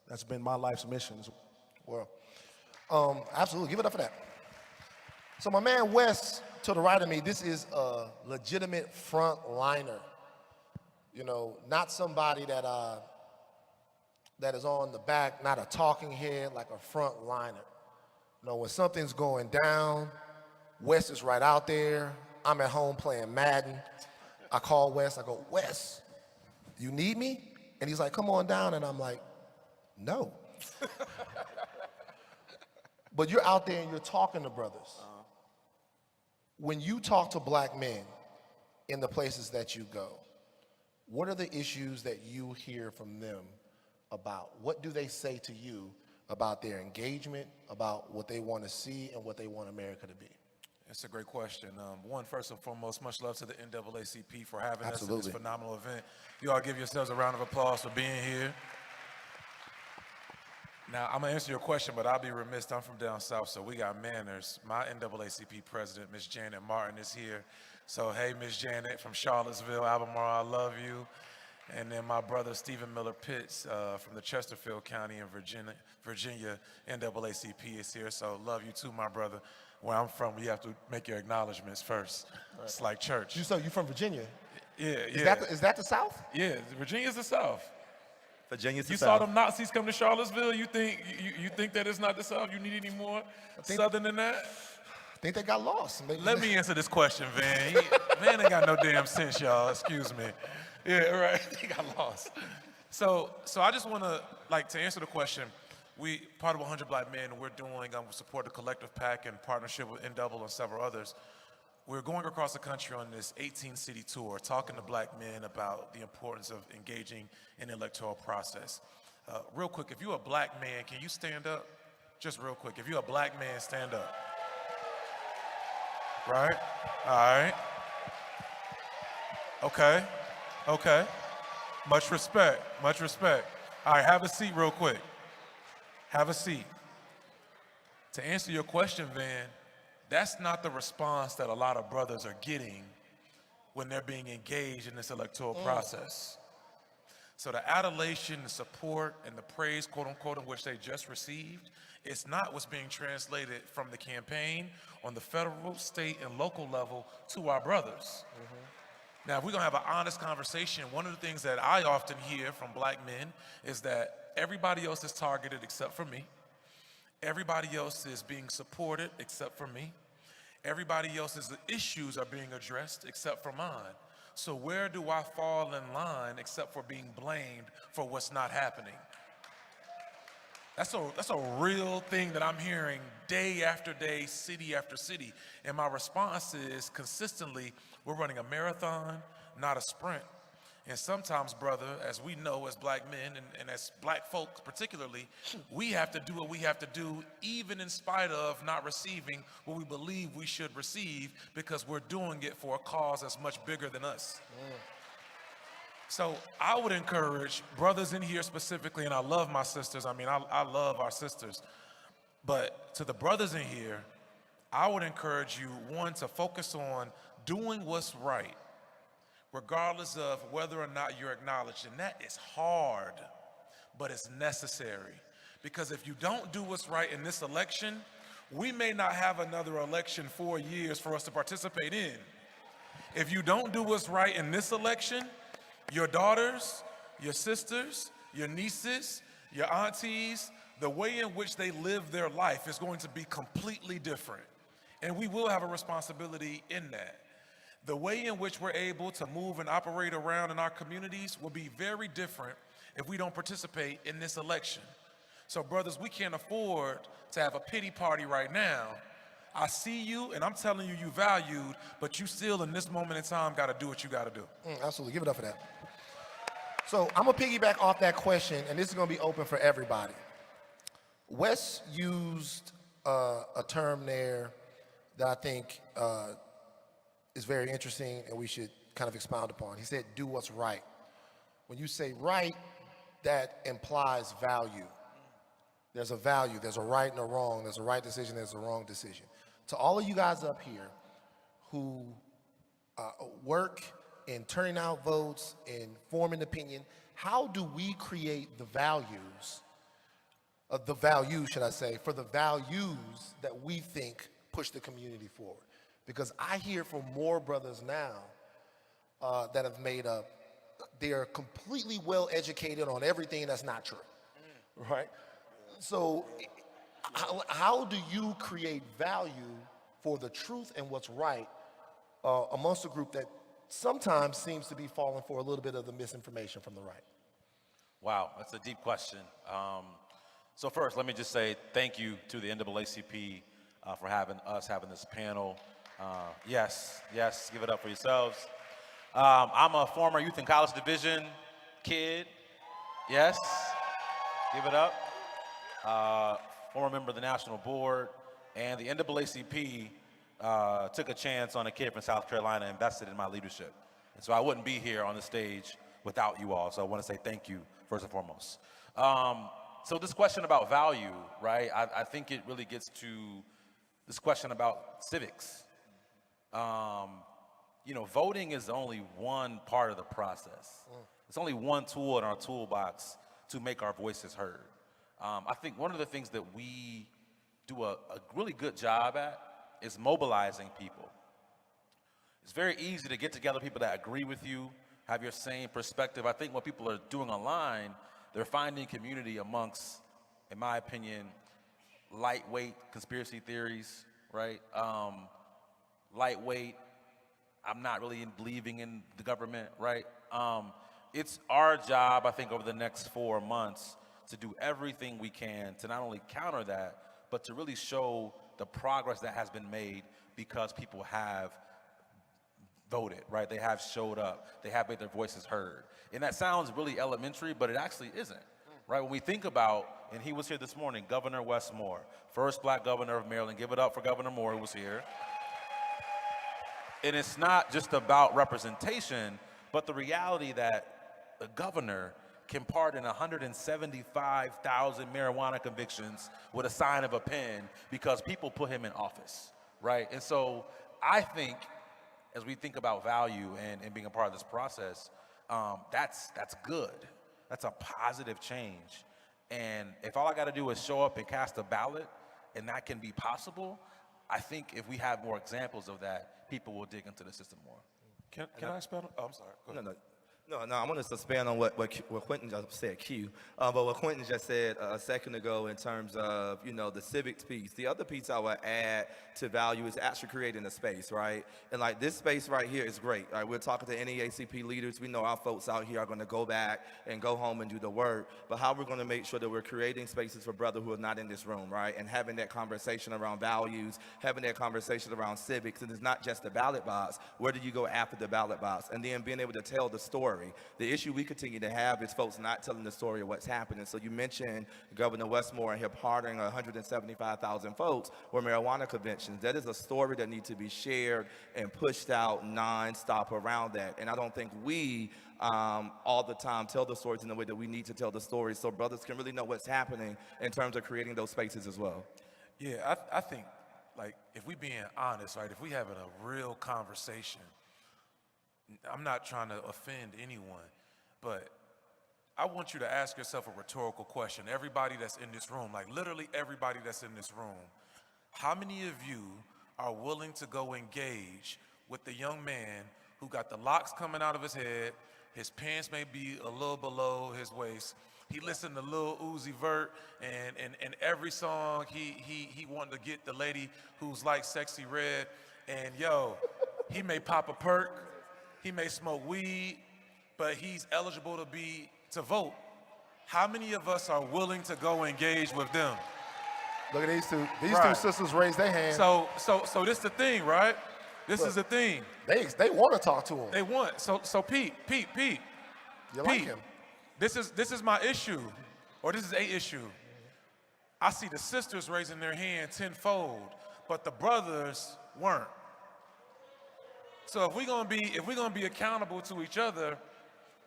that's been my life's mission. Well, absolutely. Give it up for that. So my man Wes, to the right of me, this is a legitimate front liner. Not somebody that is on the back, not a talking head, like a front liner. When something's going down, Wes is right out there. I'm at home playing Madden. I call Wes, I go, Wes, you need me? And he's like, come on down. And I'm like, no. But you're out there and you're talking to brothers. When you talk to black men in the places that you go, what are the issues that you hear from them about? What do they say to you about their engagement, about what they want to see and what they want America to be? That's a great question. First and foremost, much love to the NAACP for having us in this phenomenal event. You all give yourselves a round of applause for being here. Now, I'm going to answer your question, but I'll be remiss. I'm from down south, so we got manners. My NAACP president, Ms. Janet Martin, is here. So, hey, Ms. Janet from Charlottesville, Albemarle, I love you. And then my brother, Stephen Miller Pitts from the Chesterfield County in Virginia, NAACP is here. So, love you too, my brother. Where I'm from, you have to make your acknowledgments first. Right. It's like church. You from Virginia? Yeah, Is that the South? Yeah, Virginia's the South. Virginia's the You South. saw them Nazis come to Charlottesville. You think that it's not the South? You need any more Southern than that? I think they got lost. Let me answer this question, Van. Van ain't got no damn sense, y'all. Excuse me. Yeah, right. They got lost. So I just want to answer the question. We part of 100 Black Men. We're doing we support the Collective PAC in partnership with NAACP and several others. We're going across the country on this 18-city tour, talking to Black men about the importance of engaging in the electoral process. Real quick, if you're a Black man, can you stand up? Just real quick, if you're a Black man, stand up. Right? All right. Okay. Much respect. All right, have a seat real quick. Have a seat. To answer your question, Van, that's not the response that a lot of brothers are getting when they're being engaged in this electoral process. So the adulation, the support, and the praise, quote unquote, in which they just received, it's not what's being translated from the campaign on the federal, state, and local level to our brothers. Now, if we're gonna have an honest conversation, one of the things that I often hear from Black men is that everybody else is targeted except for me. Everybody else is being supported except for me. Everybody else's issues are being addressed except for mine. So where do I fall in line except for being blamed for what's not happening? That's a real thing that I'm hearing day after day, city after city. And my response is consistently, we're running a marathon, not a sprint. And sometimes, brother, as we know as Black men and as Black folks particularly, we have to do what we have to do even in spite of not receiving what we believe we should receive because we're doing it for a cause that's much bigger than us. So I would encourage brothers in here specifically, and I love my sisters. I mean, I love our sisters. But to the brothers in here, I would encourage you, one, to focus on doing what's right, regardless of whether or not you're acknowledged. And that is hard, but it's necessary. Because if you don't do what's right in this election, we may not have another election 4 years for us to participate in. If you don't do what's right in this election, your daughters, your sisters, your nieces, your aunties, the way in which they live their life is going to be completely different. And we will have a responsibility in that. The way in which we're able to move and operate around in our communities will be very different if we don't participate in this election. So brothers, we can't afford to have a pity party right now. I see you and I'm telling you valued, but you still in this moment in time got to do what you got to do. Absolutely, give it up for that. So I'm gonna piggyback off that question, and this is gonna be open for everybody. Wes used a term there that I think is very interesting and we should kind of expound upon. He said, do what's right. When you say right, that implies value. There's a value, there's a right and a wrong, there's a right decision, there's a wrong decision. To all of you guys up here who work in turning out votes, in forming opinion, how do we create the values, for the values that we think push the community forward? Because I hear from more brothers now that have made up, they are completely well educated on everything that's not true, right? So how do you create value for the truth and what's right amongst a group that sometimes seems to be falling for a little bit of the misinformation from the right? Wow, that's a deep question. So first, let me just say thank you to the NAACP for having this panel. Yes, give it up for yourselves. I'm a former Youth and College Division kid. Yes, give it up. Former member of the National Board, and the NAACP took a chance on a kid from South Carolina, invested in my leadership. And so I wouldn't be here on the stage without you all. So I want to say thank you, first and foremost. So this question about value, right? I think it really gets to this question about civics. You know, voting is only one part of the process. It's only one tool in our toolbox to make our voices heard. I think one of the things that we do a really good job at is mobilizing people. It's very easy to get together people that agree with you, have your same perspective. I think what people are doing online, they're finding community amongst, in my opinion, lightweight conspiracy theories, right? Lightweight, I'm not really believing in the government, right? It's our job, I think, over the next 4 months to do everything we can to not only counter that, but to really show the progress that has been made because people have voted, right? They have showed up. They have made their voices heard. And that sounds really elementary, but it actually isn't, right? When we think about, and he was here this morning, Governor Wes Moore, first black governor of Maryland. Give it up for Governor Moore, who was here. And it's not just about representation, but the reality that the governor can pardon 175,000 marijuana convictions with a sign of a pen because people put him in office, right? And so I think as we think about value and being a part of this process, that's good. That's a positive change. And if all I got to do is show up and cast a ballot, and that can be possible, I think if we have more examples of that, people will dig into the system more. Can I expand on? Oh, I'm sorry. Go ahead. No, I want to expand on what Quentin just said, but what Quentin just said a second ago in terms of, you know, the civics piece. The other piece I would add to value is actually creating a space, right? And like this space right here is great. Right? We're talking to NAACP leaders. We know our folks out here are going to go back and go home and do the work, but how we're going to make sure that we're creating spaces for brothers who are not in this room, right? And having that conversation around values, having that conversation around civics, and it's not just the ballot box. Where do you go after the ballot box? And then being able to tell the story. The issue we continue to have is folks not telling the story of what's happening. So you mentioned Governor Wes Moore and him pardoning 175,000 folks for marijuana conventions. That is a story that needs to be shared and pushed out nonstop around that. And I don't think we all the time tell the stories in the way that we need to tell the stories so brothers can really know what's happening in terms of creating those spaces as well. Yeah, I think, like, if we being honest, right, if we having a real conversation, I'm not trying to offend anyone, but I want you to ask yourself a rhetorical question. Everybody that's in this room, like literally everybody that's in this room, how many of you are willing to go engage with the young man who got the locks coming out of his head, his pants may be a little below his waist, he listened to Lil Uzi Vert, and every song he wanted to get the lady who's like Sexy Red, and yo, he may pop a perk, he may smoke weed, but he's eligible to vote. How many of us are willing to go engage with them? Look at these two. These Right. two sisters raised their hand. So this the thing, right? This Look, is the thing. They want to talk to him. They want. So Pete. You like him? This is my issue, or this is a issue. I see the sisters raising their hand tenfold, but the brothers weren't. So if we're gonna be accountable to each other,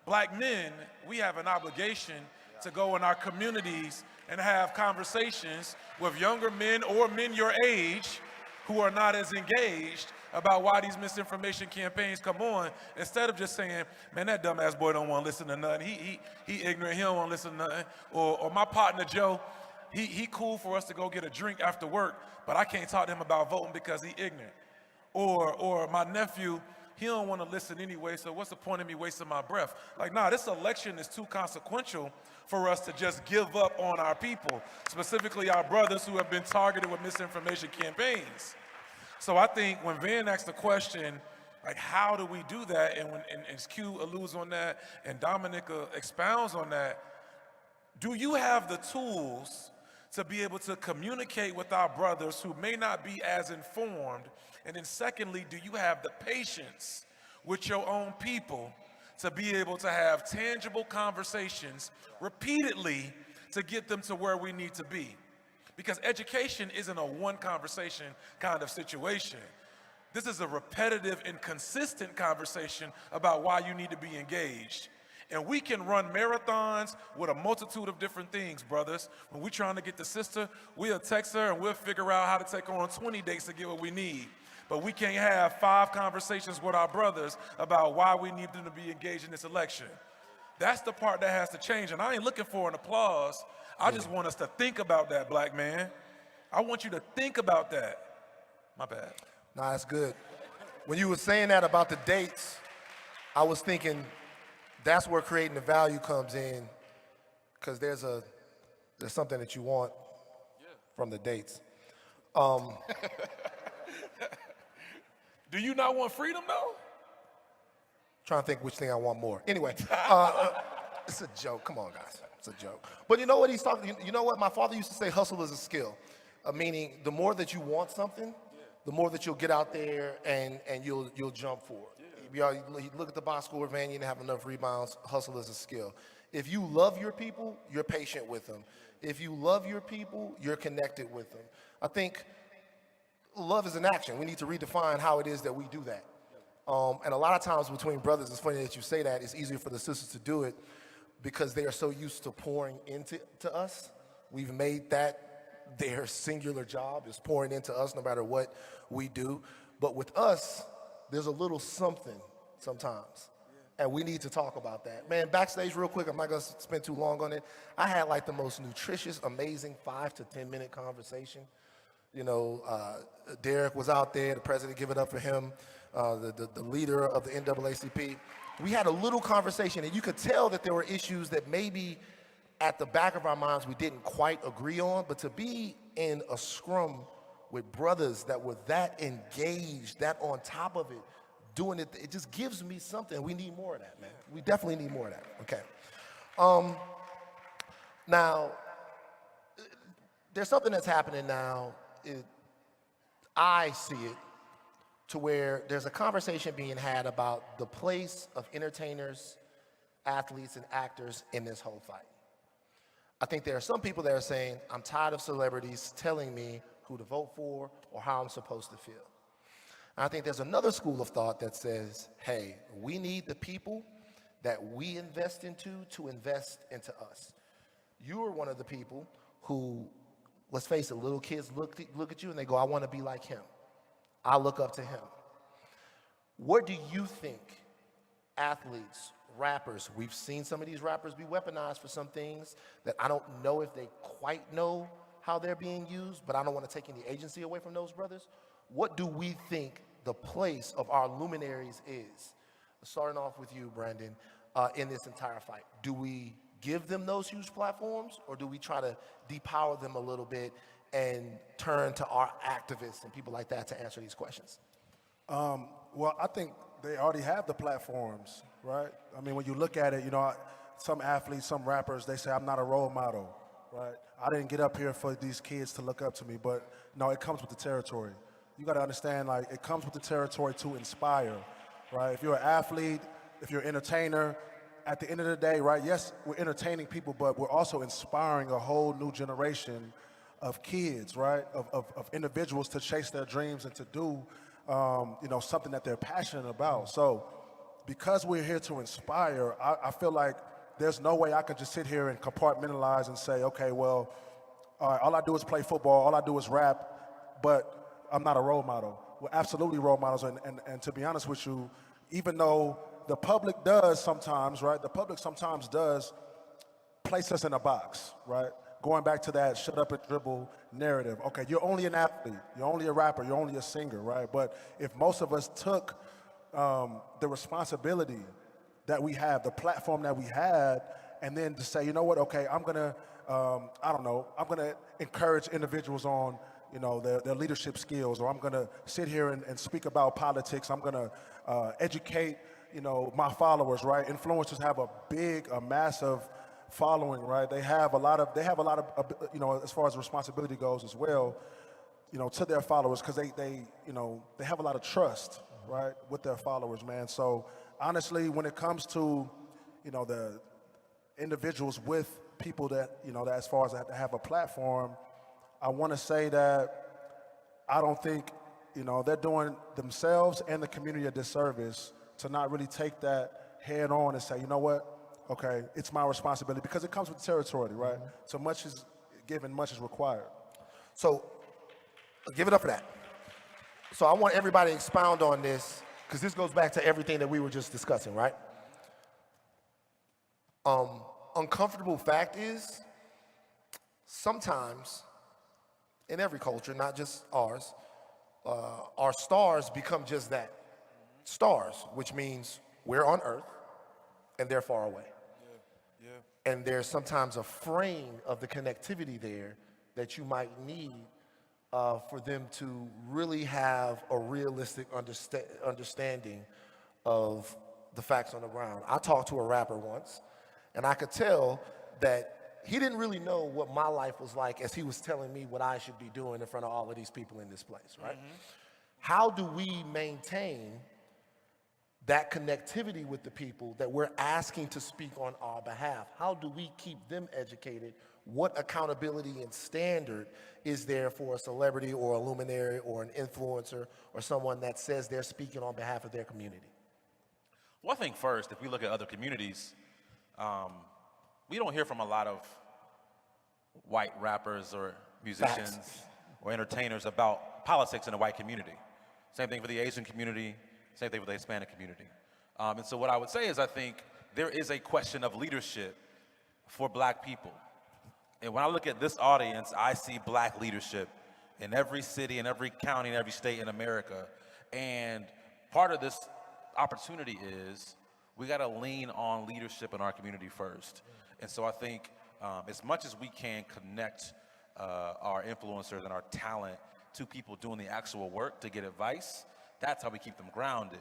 black men, we have an obligation to go in our communities and have conversations with younger men or men your age who are not as engaged about why these misinformation campaigns come on, instead of just saying, man, that dumbass boy don't want to listen to nothing. He ignorant, he don't want to listen to nothing. Or my partner Joe, he cool for us to go get a drink after work, but I can't talk to him about voting because he ignorant. Or my nephew, he don't want to listen anyway, so what's the point of me wasting my breath? Like, nah, this election is too consequential for us to just give up on our people, specifically our brothers who have been targeted with misinformation campaigns. So I think when Van asked the question, like, how do we do that? And when and Q alludes on that, and Dominica expounds on that, do you have the tools to be able to communicate with our brothers who may not be as informed? And then secondly, do you have the patience with your own people to be able to have tangible conversations repeatedly to get them to where we need to be? Because education isn't a one conversation kind of situation. This is a repetitive and consistent conversation about why you need to be engaged. And we can run marathons with a multitude of different things, brothers. When we're trying to get the sister, we'll text her and we'll figure out how to take her on 20 dates to get what we need. But we can't have 5 conversations with our brothers about why we need them to be engaged in this election. That's the part that has to change. And I ain't looking for an applause. I just want us to think about that, black man. I want you to think about that. My bad. Nah, that's good. When you were saying that about the dates, I was thinking that's where creating the value comes in, because there's something that you want from the dates. Do you not want freedom, though? Trying to think which thing I want more. Anyway, it's a joke. Come on, guys. It's a joke. But you know what he's talking, you know what? My father used to say hustle is a skill, meaning the more that you want something, the more that you'll get out there and you'll jump for it. You look at the box score, man, you didn't have enough rebounds. Hustle is a skill. If you love your people, you're patient with them. If you love your people, you're connected with them. I think love is an action. We need to redefine how it is that we do that. And a lot of times between brothers, it's funny that you say that, it's easier for the sisters to do it because they are so used to pouring into us. We've made that their singular job, is pouring into us no matter what we do. But with us, there's a little something sometimes. And we need to talk about that. Man, backstage real quick, I'm not gonna spend too long on it. I had like the most nutritious, amazing 5 to 10 minute conversation. You know, Derek was out there, the president, give it up for him, the leader of the NAACP. We had a little conversation, and you could tell that there were issues that maybe at the back of our minds we didn't quite agree on, but to be in a scrum with brothers that were that engaged, that on top of it, doing it, it just gives me something. We need more of that, man. We definitely need more of that, okay. Now, there's something that's happening now. I see it to where there's a conversation being had about the place of entertainers, athletes, and actors in this whole fight. I think there are some people that are saying, I'm tired of celebrities telling me who to vote for or how I'm supposed to feel. And I think there's another school of thought that says, hey, we need the people that we invest into to invest into us. You are one of the people who, let's face it, little kids look at you and they go, I want to be like him. I look up to him. What do you think athletes, rappers, we've seen some of these rappers be weaponized for some things that I don't know if they quite know how they're being used, but I don't want to take any agency away from those brothers. What do we think the place of our luminaries is? Starting off with you, Brandon, in this entire fight. Do we give them those huge platforms, or do we try to depower them a little bit and turn to our activists and people like that to answer these questions? Well, I think they already have the platforms, right? I mean, when you look at it, you know, some athletes, some rappers, they say, I'm not a role model, right? I didn't get up here for these kids to look up to me, but no, it comes with the territory. You got to understand, like, it comes with the territory to inspire, right? If you're an athlete, if you're an entertainer, at the end of the day, right, yes, we're entertaining people, but we're also inspiring a whole new generation of kids, right, of individuals to chase their dreams and to do, you know, something that they're passionate about. So because we're here to inspire, I feel like there's no way I can just sit here and compartmentalize and say, okay, well, all I do is play football, all I do is rap, but I'm not a role model. We're absolutely role models, and to be honest with you, even though the public does sometimes, right, the public sometimes does place us in a box, right? Going back to that shut up and dribble narrative. Okay, you're only an athlete, you're only a rapper, you're only a singer, right? But if most of us took the responsibility that we have, the platform that we had, and then to say, you know what, okay, I'm gonna, I don't know, I'm gonna encourage individuals on, you know, their leadership skills, or I'm gonna sit here and speak about politics, I'm gonna educate, you know, my followers, right? Influencers have a massive following, right? They have a lot of, you know, as far as responsibility goes as well, you know, to their followers, because they, you know, they have a lot of trust, right, with their followers, man. So honestly, when it comes to, you know, the individuals with people that, you know, that as far as that have a platform, I want to say that I don't think, you know, they're doing themselves and the community a disservice to not really take that head on and say, you know what, okay, it's my responsibility because it comes with the territory, right? So much is given, much is required. So give it up for that. So I want everybody to expound on this because this goes back to everything that we were just discussing, right? Uncomfortable fact is sometimes in every culture, not just ours, our stars become just that, stars, which means we're on Earth and they're far away. And there's sometimes a frame of the connectivity there that you might need for them to really have a realistic understanding of the facts on the ground. I talked to a rapper once, and I could tell that he didn't really know what my life was like as he was telling me what I should be doing in front of all of these people in this place, right? How do we maintain that connectivity with the people that we're asking to speak on our behalf? How do we keep them educated? What accountability and standard is there for a celebrity or a luminary or an influencer or someone that says they're speaking on behalf of their community? Well, I think first, if we look at other communities, we don't hear from a lot of white rappers or musicians or entertainers about politics in the white community. Same thing for the Asian community, same thing for the Hispanic community. And so what I would say is I think there is a question of leadership for black people. And when I look at this audience, I see black leadership in every city, in every county, in every state in America. And part of this opportunity is we got to lean on leadership in our community first. And so I think as much as we can connect our influencers and our talent to people doing the actual work to get advice, that's how we keep them grounded.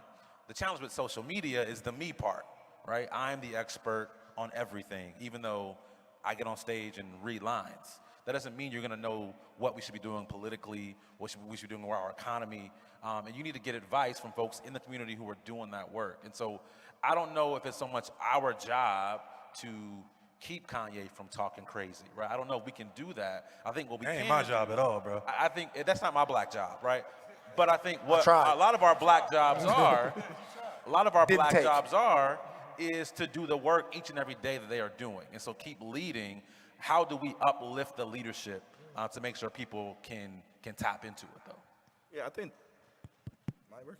The challenge with social media is the me part, right? I'm the expert on everything, even though I get on stage and read lines. That doesn't mean you're gonna know what we should be doing politically, what we should be doing with our economy. And you need to get advice from folks in the community who are doing that work. And so I don't know if it's so much our job to keep Kanye from talking crazy, right? I don't know if we can do that. I think what we can That ain't my job at all, bro. I think that's not my black job, right? But I think what a lot of our black jobs are, is to do the work each and every day that they are doing. And so keep leading. How do we uplift the leadership to make sure people can tap into it, though? Yeah, I think,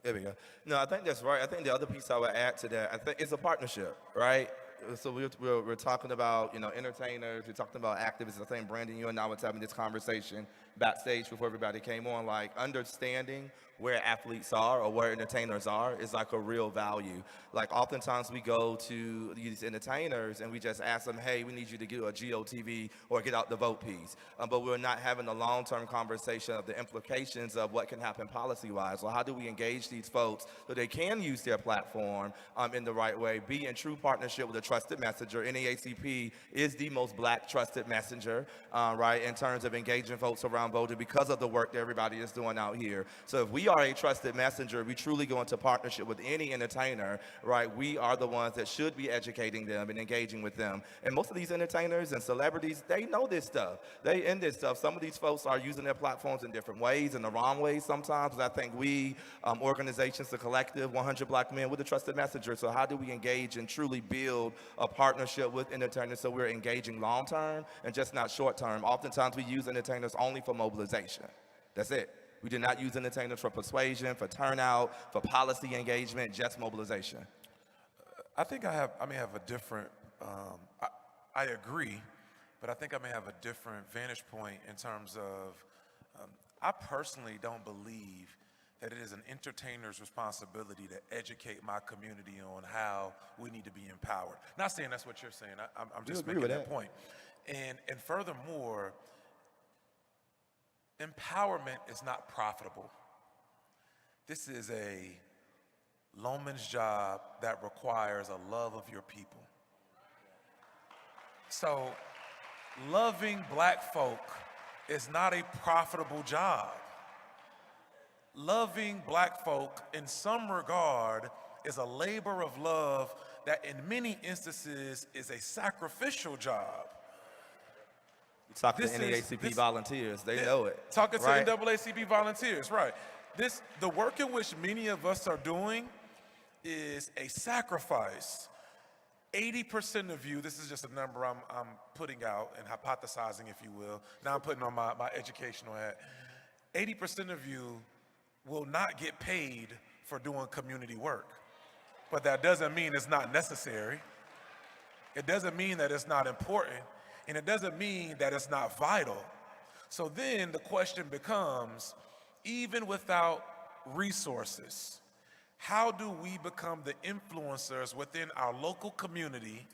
there we go. No, I think that's right. I think the other piece I would add to that, I think it's a partnership, right? So we're talking about, entertainers, we're talking about activists. I think, Brandon, you and I was having this conversation backstage before everybody came on, like understanding where athletes are or where entertainers are is like a real value. Like oftentimes we go to these entertainers and we just ask them, hey, we need you to do a GOTV or get out the vote piece. But we're not having a long-term conversation of the implications of what can happen policy-wise. Well, how do we engage these folks so they can use their platform in the right way, be in true partnership with a trusted messenger. NAACP is the most black trusted messenger, right, in terms of engaging folks around voting because of the work that everybody is doing out here. So if we are a trusted messenger, we truly go into partnership with any entertainer, right? We are the ones that should be educating them and engaging with them. And most of these entertainers and celebrities, they know this stuff. They in this stuff. Some of these folks are using their platforms in different ways, in the wrong ways sometimes. But I think we, organizations, the collective, 100 Black Men, we're the trusted messenger. So how do we engage and truly build a partnership with entertainers so we're engaging long-term and just not short-term? Oftentimes we use entertainers only for mobilization. That's it. We do not use entertainers for persuasion, for turnout, for policy engagement, just mobilization. I think I may have a different, I agree, but I think I may have a different vantage point in terms of, I personally don't believe that it is an entertainer's responsibility to educate my community on how we need to be empowered. Not saying that's what you're saying, I'm just making that point. And furthermore, empowerment is not profitable. This is a lawman's job that requires a love of your people. So loving black folk is not a profitable job. Loving black folk in some regard is a labor of love that in many instances is a sacrificial job. Talking to NAACP volunteers, they know it. Talking to NAACP volunteers, right. The work in which many of us are doing is a sacrifice. 80% of you, this is just a number I'm putting out and hypothesizing, if you will. Now I'm putting on my educational hat. 80% of you will not get paid for doing community work. But that doesn't mean it's not necessary. It doesn't mean that it's not important. And it doesn't mean that it's not vital. So then the question becomes, even without resources, how do we become the influencers within our local community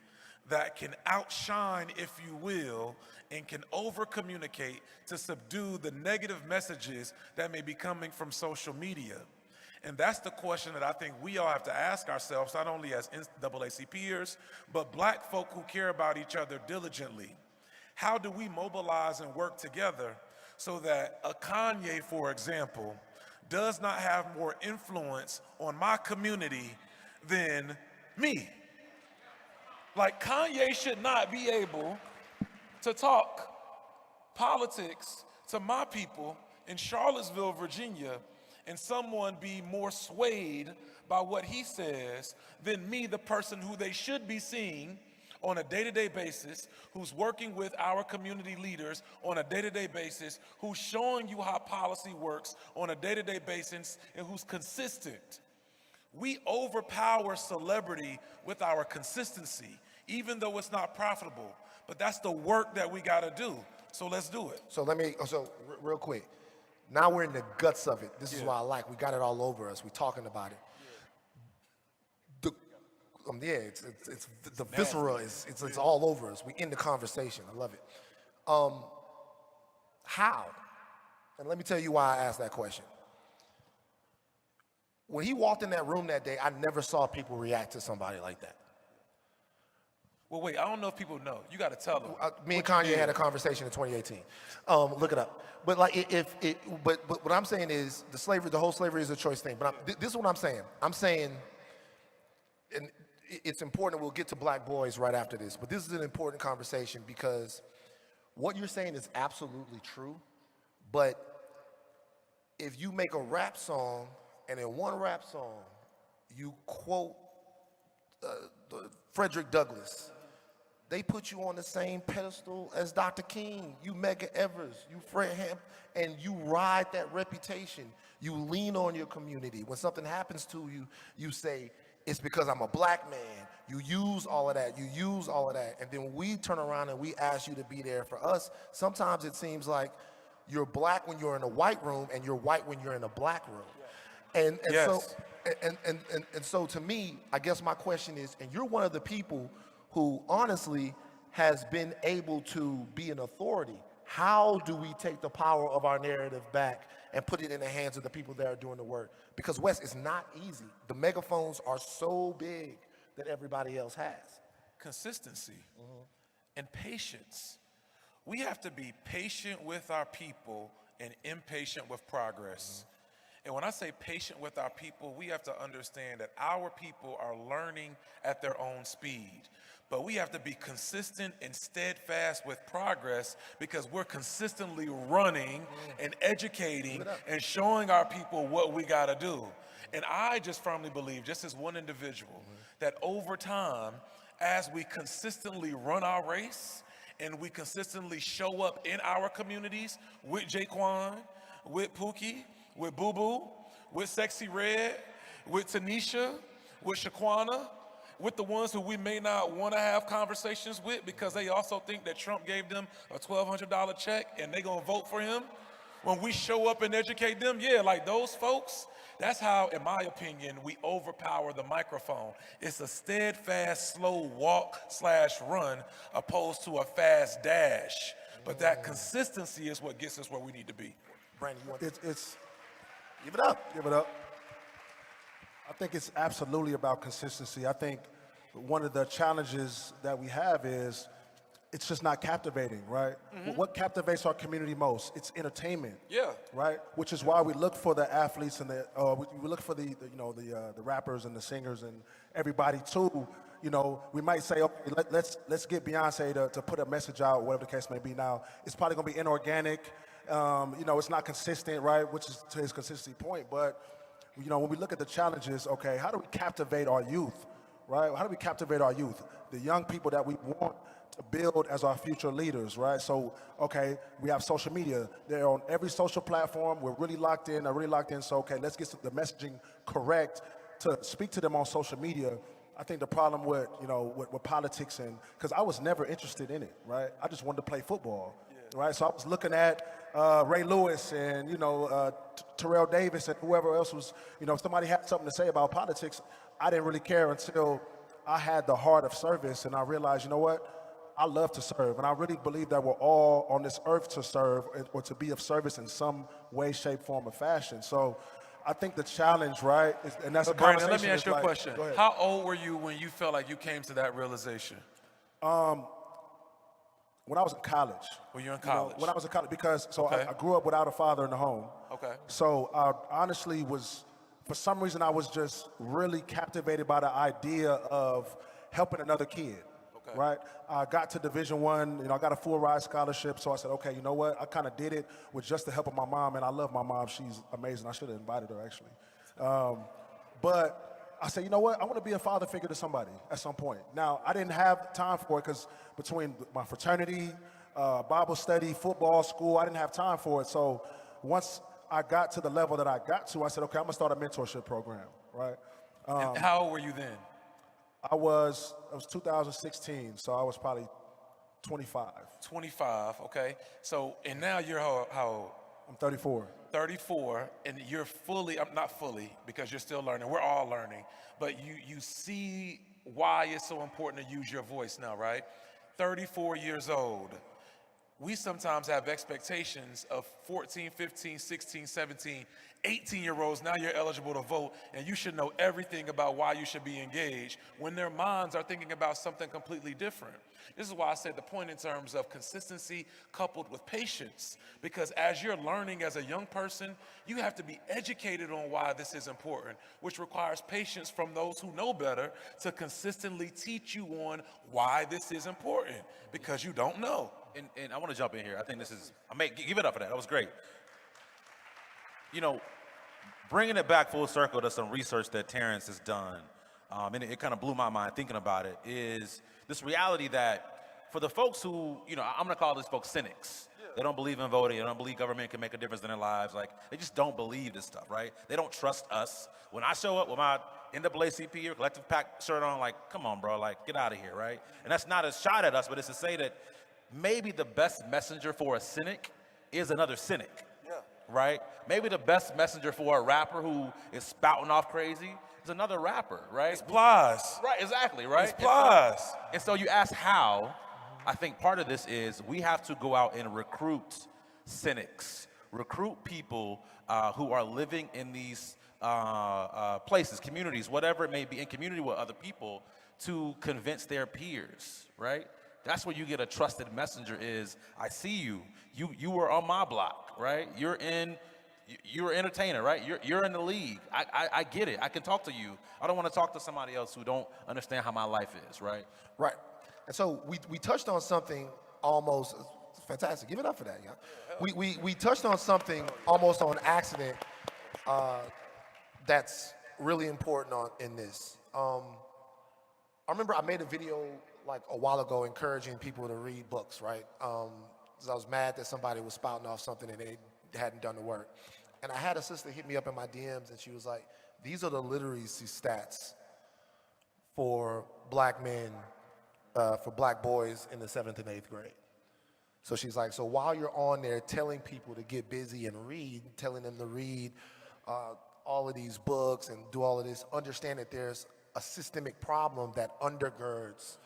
that can outshine, if you will, and can over-communicate to subdue the negative messages that may be coming from social media? And that's the question that I think we all have to ask ourselves, not only as NAACPers, but black folk who care about each other diligently. How do we mobilize and work together so that a Kanye, for example, does not have more influence on my community than me? Like, Kanye should not be able to talk politics to my people in Charlottesville, Virginia, and someone be more swayed by what he says than me, the person who they should be seeing on a day-to-day basis, who's working with our community leaders on a day-to-day basis, who's showing you how policy works on a day-to-day basis, and who's consistent. We overpower celebrity with our consistency, even though it's not profitable. But that's the work that we gotta do. So let's do it. So real quick. Now we're in the guts of it. This is what I like. We got it all over us. We're talking about it. It's the viscera it's all over us. We in the conversation. I love it. How? And let me tell you why I asked that question. When he walked in that room that day, I never saw people react to somebody like that. Well, wait, I don't know if people know. You got to tell them. Me and Kanye had a conversation in 2018. Look it up. But like, but what I'm saying is the whole slavery is a choice thing. But this is what I'm saying. I'm saying, and it's important. We'll get to black boys right after this. But this is an important conversation because what you're saying is absolutely true. But if you make a rap song and in one rap song you quote Frederick Douglass, they put you on the same pedestal as Dr. King, you Medgar Evers, you Fred Hampton, and you ride that reputation. You lean on your community. When something happens to you, you say, it's because I'm a black man. You use all of that, and then we turn around and we ask you to be there for us. Sometimes it seems like you're black when you're in a white room and you're white when you're in a black room. So to me, I guess my question is, and you're one of the people who honestly has been able to be an authority. How do we take the power of our narrative back and put it in the hands of the people that are doing the work? Because Wes, it's not easy. The megaphones are so big that everybody else has. Consistency and patience. We have to be patient with our people and impatient with progress. And when I say patient with our people, we have to understand that our people are learning at their own speed. But we have to be consistent and steadfast with progress because we're consistently running and educating and showing our people what we got to do. And I just firmly believe, just as one individual, that over time, as we consistently run our race and we consistently show up in our communities with Jaquan, with Pookie, with Boo Boo, with Sexy Red, with Tanisha, with Shaquana, with the ones who we may not want to have conversations with because they also think that Trump gave them a $1,200 check and they gonna vote for him. When we show up and educate them, like those folks, that's how, in my opinion, we overpower the microphone. It's a steadfast, slow walk/run opposed to a fast dash. But that consistency is what gets us where we need to be. Brandon, you want it's give it up. Give it up. I think it's absolutely about consistency. I think one of the challenges that we have is it's just not captivating, right? What captivates our community most? It's entertainment. Yeah. Right? Which is why we look for the athletes and we look for the rappers and the singers and everybody too. We might say, okay, let's get Beyonce to put a message out, whatever the case may be. Now, it's probably gonna be inorganic. It's not consistent, right? Which is to his consistency point. But when we look at the challenges, okay, how do we captivate our youth? right? How do we captivate our youth, the young people that we want to build as our future leaders, right? So, okay, we have social media. They're on every social platform. We're really locked in. So, okay, let's get the messaging correct to speak to them on social media. I think the problem with, with politics, and because I was never interested in it, right? I just wanted to play football, right? So I was looking at Ray Lewis and, Terrell Davis and whoever else was, if somebody had something to say about politics, I didn't really care until I had the heart of service and I realized, you know what? I love to serve, and I really believe that we're all on this earth to serve or to be of service in some way, shape, form, or fashion. So I think the challenge, right, and that's a Brandon, conversation. let me ask you a like, question. Go ahead. How old were you when you felt like you came to that realization? When I was in college. When you were in college? When I was in college, because Okay. I grew up without a father in the home. Okay. So I honestly was, for some reason, I was just really captivated by the idea of helping another kid. Okay. Right? I got to Division I, I got a full ride scholarship, so I said, okay, you know what? I kind of did it with just the help of my mom, and I love my mom. She's amazing. I should have invited her, actually. But I said, you know what? I want to be a father figure to somebody at some point. Now, I didn't have time for it because between my fraternity, Bible study, football, school, I didn't have time for it. So once I got to the level that I got to, I said, okay, I'm going to start a mentorship program, right? And how old were you then? It was 2016, so I was probably 25. 25, okay. So, and now you're how old? I'm 34. 34, and you're fully, not fully, because you're still learning. We're all learning. But you see why it's so important to use your voice now, right? 34 years old. We sometimes have expectations of 14, 15, 16, 17, 18-year-olds. Now you're eligible to vote, and you should know everything about why you should be engaged when their minds are thinking about something completely different. This is why I said the point in terms of consistency coupled with patience, because as you're learning as a young person, you have to be educated on why this is important, which requires patience from those who know better to consistently teach you on why this is important, because you don't know. And I want to jump in here. I think this is, give it up for that. That was great. Bringing it back full circle to some research that Terrence has done, and it kind of blew my mind thinking about it, is this reality that for the folks who, I'm going to call these folks cynics. They don't believe in voting. They don't believe government can make a difference in their lives. Like, they just don't believe this stuff, right? They don't trust us. When I show up with my NAACP or Collective PAC shirt on, like, come on, bro, like, get out of here, right? And that's not a shot at us, but it's to say that maybe the best messenger for a cynic is another cynic, right? Maybe the best messenger for a rapper who is spouting off crazy is another rapper, right? It's Plies. Right, exactly, right? It's Plies. And so you ask how. I think part of this is we have to go out and recruit cynics, recruit people who are living in these places, communities, whatever it may be, in community with other people, to convince their peers, right? That's where you get a trusted messenger is, I see you. You were on my block, right? You're an entertainer, right? You're in the league. I get it. I can talk to you. I don't want to talk to somebody else who don't understand how my life is, right? Right. And so we touched on something almost fantastic. Give it up for that, yeah. We touched on something almost on accident that's really important in this. I remember I made a video like a while ago encouraging people to read books, right? 'Cause I was mad that somebody was spouting off something and they hadn't done the work. And I had a sister hit me up in my DMs and she was like, these are the literacy stats for black men, for black boys in the 7th and 8th grade. So she's like, so while you're on there telling people to get busy and read, telling them to read all of these books and do all of this, understand that there's a systemic problem that undergirds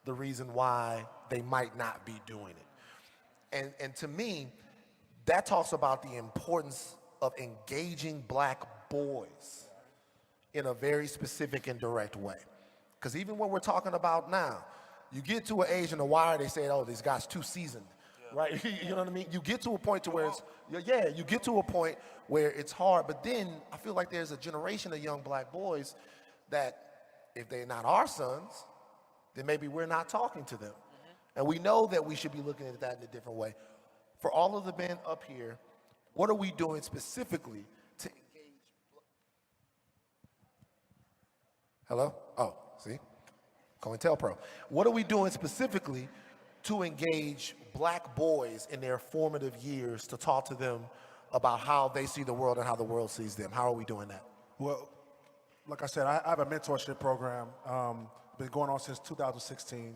the reason why they might not be doing it. And to me, that talks about the importance of engaging black boys in a very specific and direct way. Because even what we're talking about now, you get to an age in The Wire, they say, oh, this guy's too seasoned, right? You know what I mean? You get to a point to where it's, you get to a point where it's hard, but then I feel like there's a generation of young black boys that if they're not our sons, then maybe we're not talking to them. And we know that we should be looking at that in a different way. For all of the men up here, what are we doing specifically to engage? Hello? Oh, see? COINTELPRO. What are we doing specifically to engage black boys in their formative years to talk to them about how they see the world and how the world sees them? How are we doing that? Well, like I said, I have a mentorship program. Been going on since 2016.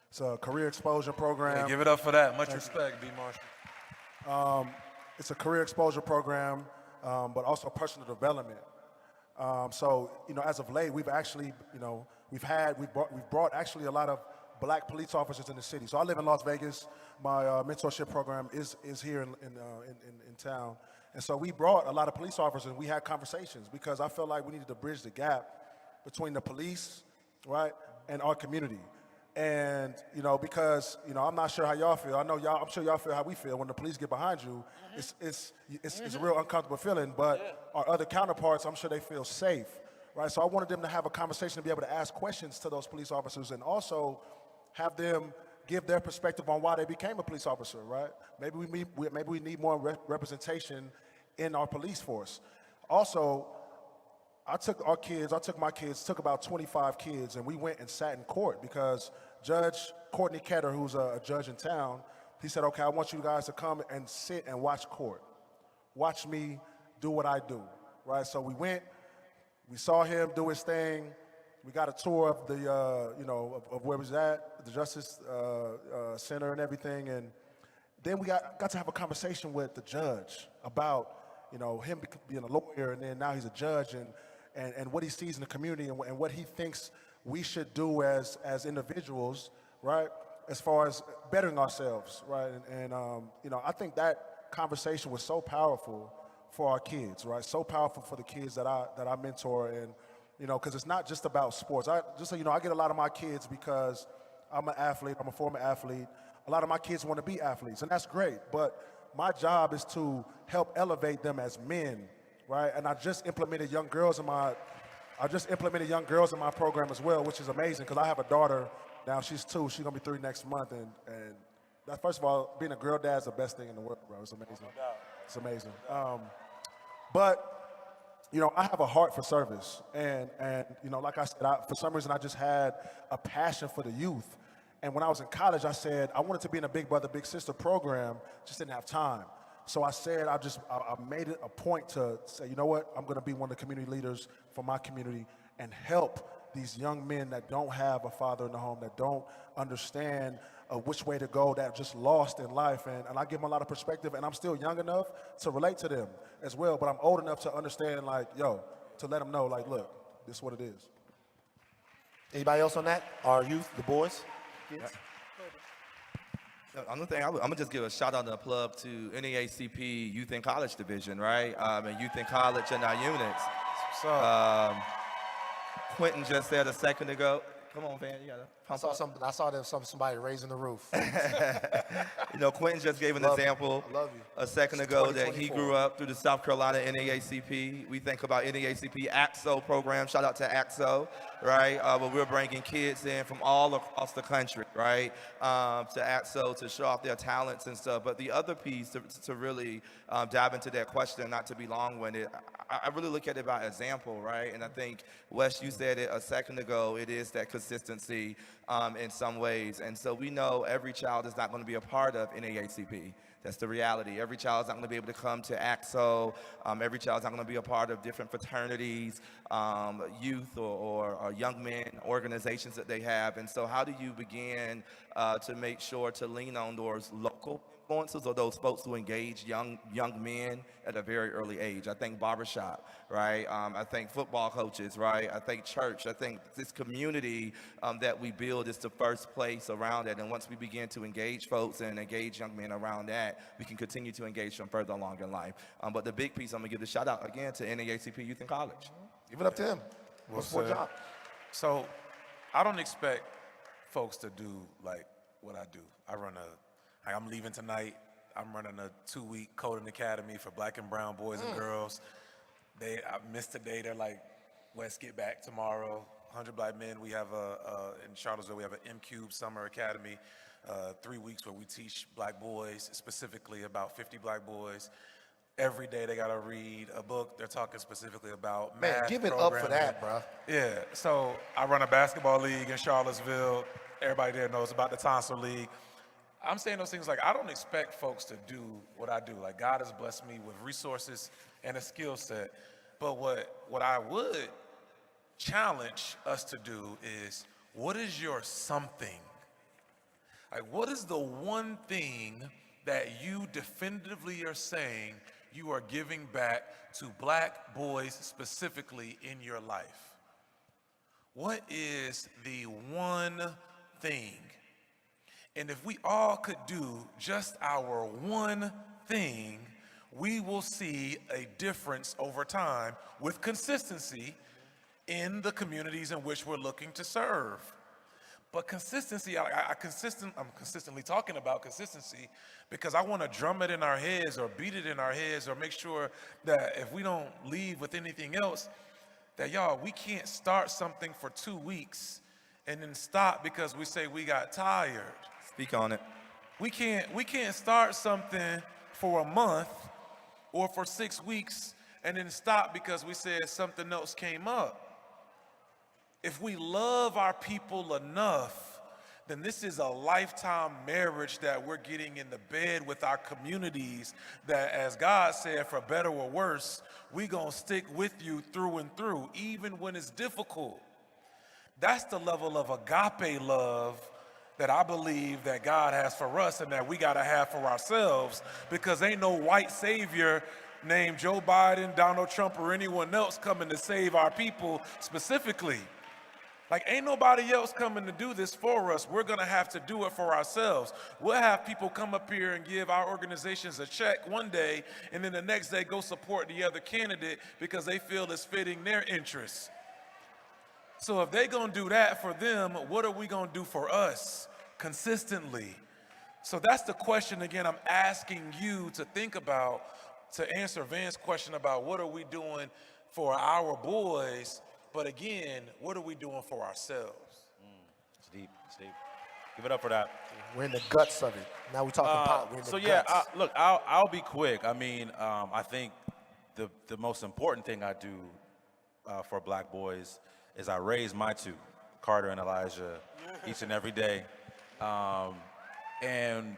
It's a career exposure program. Yeah, give it up for that. Much respect, B. Marshall. It's a career exposure program, but also personal development. So, as of late, we've actually, we've brought actually a lot of black police officers in the city. So I live in Las Vegas. My mentorship program is here in town. And so we brought a lot of police officers and we had conversations because I felt like we needed to bridge the gap between the police, right, and our community. And, because, I'm not sure how y'all feel. I know I'm sure y'all feel how we feel when the police get behind you. It's a real uncomfortable feeling, but our other counterparts, I'm sure they feel safe, right? So I wanted them to have a conversation to be able to ask questions to those police officers and also have them give their perspective on why they became a police officer, right? Maybe we need more representation in our police force. Also, I took about 25 kids, and we went and sat in court because Judge Courtney Ketter, who's a judge in town, he said, okay, I want you guys to come and sit and watch court. Watch me do what I do, right? So we went, we saw him do his thing. We got a tour of the, of where he was at, the Justice Center and everything. And then we got to have a conversation with the judge about, him being a lawyer, and then now he's a judge, and what he sees in the community and what he thinks we should do as individuals, right, as far as bettering ourselves, right? And I think that conversation was so powerful for our kids, right? So powerful for the kids that I mentor, and because it's not just about sports. I get a lot of my kids because I'm an athlete. I'm a former athlete. A lot of my kids want to be athletes, and that's great. But my job is to help elevate them as men, right? And I just implemented young girls in my program as well, which is amazing because I have a daughter now. She's 2. She's gonna be 3 next month, and that, first of all, being a girl dad is the best thing in the world, bro. It's amazing. It's amazing. But I have a heart for service, and like I said, for some reason I just had a passion for the youth. And when I was in college, I said I wanted to be in a Big Brother, Big Sister program, just didn't have time. So I said I made it a point to say, you know what, I'm going to be one of the community leaders for my community and help these young men that don't have a father in the home, that don't understand which way to go, that are just lost in life. And I give them a lot of perspective, and I'm still young enough to relate to them as well, but I'm old enough to understand, to let them know, look, this is what it is. Anybody else on that? Our youth, the boys? Kids? Another thing, I'm going to just give a shout out and a plug to NAACP Youth and College Division, right? And Youth and College and our units. Quentin just said a second ago. Come on, Van, you got to pump up. I saw somebody raising the roof. Quentin just gave an example a second ago that he grew up through the South Carolina NAACP. We think about NAACP AXO program. Shout out to AXO, right? But we're bringing kids in from all across the country, right, to AXO to show off their talents and stuff. But the other piece to really dive into that question, not to be long-winded, I really look at it by example, right? And I think, Wes, you said it a second ago, it is that consistency in some ways. And so we know every child is not going to be a part of NAACP. That's the reality. Every child is not going to be able to come to AXO. Every child is not going to be a part of different fraternities, youth or young men organizations that they have. And so how do you begin to make sure to lean on those local influences or those folks who engage young men at a very early age? I think barbershop, right? I think football coaches, right? I think church. I think this community that we build is the first place around it. And once we begin to engage folks and engage young men around that, we can continue to engage them further along in life. But the big piece, I'm going to give the shout out again to NAACP Youth in College. Give it up to him. What's more job? So I don't expect folks to do like what I do. I'm leaving tonight. I'm running a 2-week coding academy for black and brown boys and girls. I missed today. They're like, let's get back tomorrow. 100 Black Men. We have in Charlottesville, we have an M-Cube Summer Academy, 3 weeks where we teach black boys, specifically about 50 black boys. every day they gotta read a book. They're talking specifically about Man, math give it up for programming. that, bro. Yeah, so I run a basketball league in Charlottesville. Everybody there knows about the Tonsil League. I'm saying those things like I don't expect folks to do what I do. Like God has blessed me with resources and a skill set. But what I would challenge us to do is, what is your something? Like, what is the one thing that you definitively are saying you are giving back to black boys specifically in your life? What is the one thing? And if we all could do just our one thing, we will see a difference over time with consistency in the communities in which we're looking to serve. But consistency, I'm consistently talking about consistency because I want to drum it in our heads or beat it in our heads or make sure that if we don't leave with anything else, that y'all, we can't start something for 2 weeks and then stop because we say we got tired. Speak on it. We can't start something for a month or for 6 weeks and then stop because we said something else came up. If we love our people enough, then this is a lifetime marriage that we're getting in the bed with our communities that, as God said, for better or worse, we gonna stick with you through and through, even when it's difficult. That's the level of agape love that I believe that God has for us and that we gotta have for ourselves, because ain't no white savior named Joe Biden, Donald Trump, or anyone else coming to save our people specifically. Like, ain't nobody else coming to do this for us. We're gonna have to do it for ourselves. We'll have people come up here and give our organizations a check one day, and then the next day go support the other candidate because they feel it's fitting their interests. So if they gonna do that for them, what are we gonna do for us consistently? So that's the question, again, I'm asking you to think about, to answer Van's question about what are we doing for our boys. But again, what are we doing for ourselves? It's deep, it's deep. Give it up for that. We're in the guts of it. Now we're talking pot. We're in the guts. Look, I'll be quick. I mean, I think the most important thing I do for black boys is I raise my two, Carter and Elijah, each and every day. And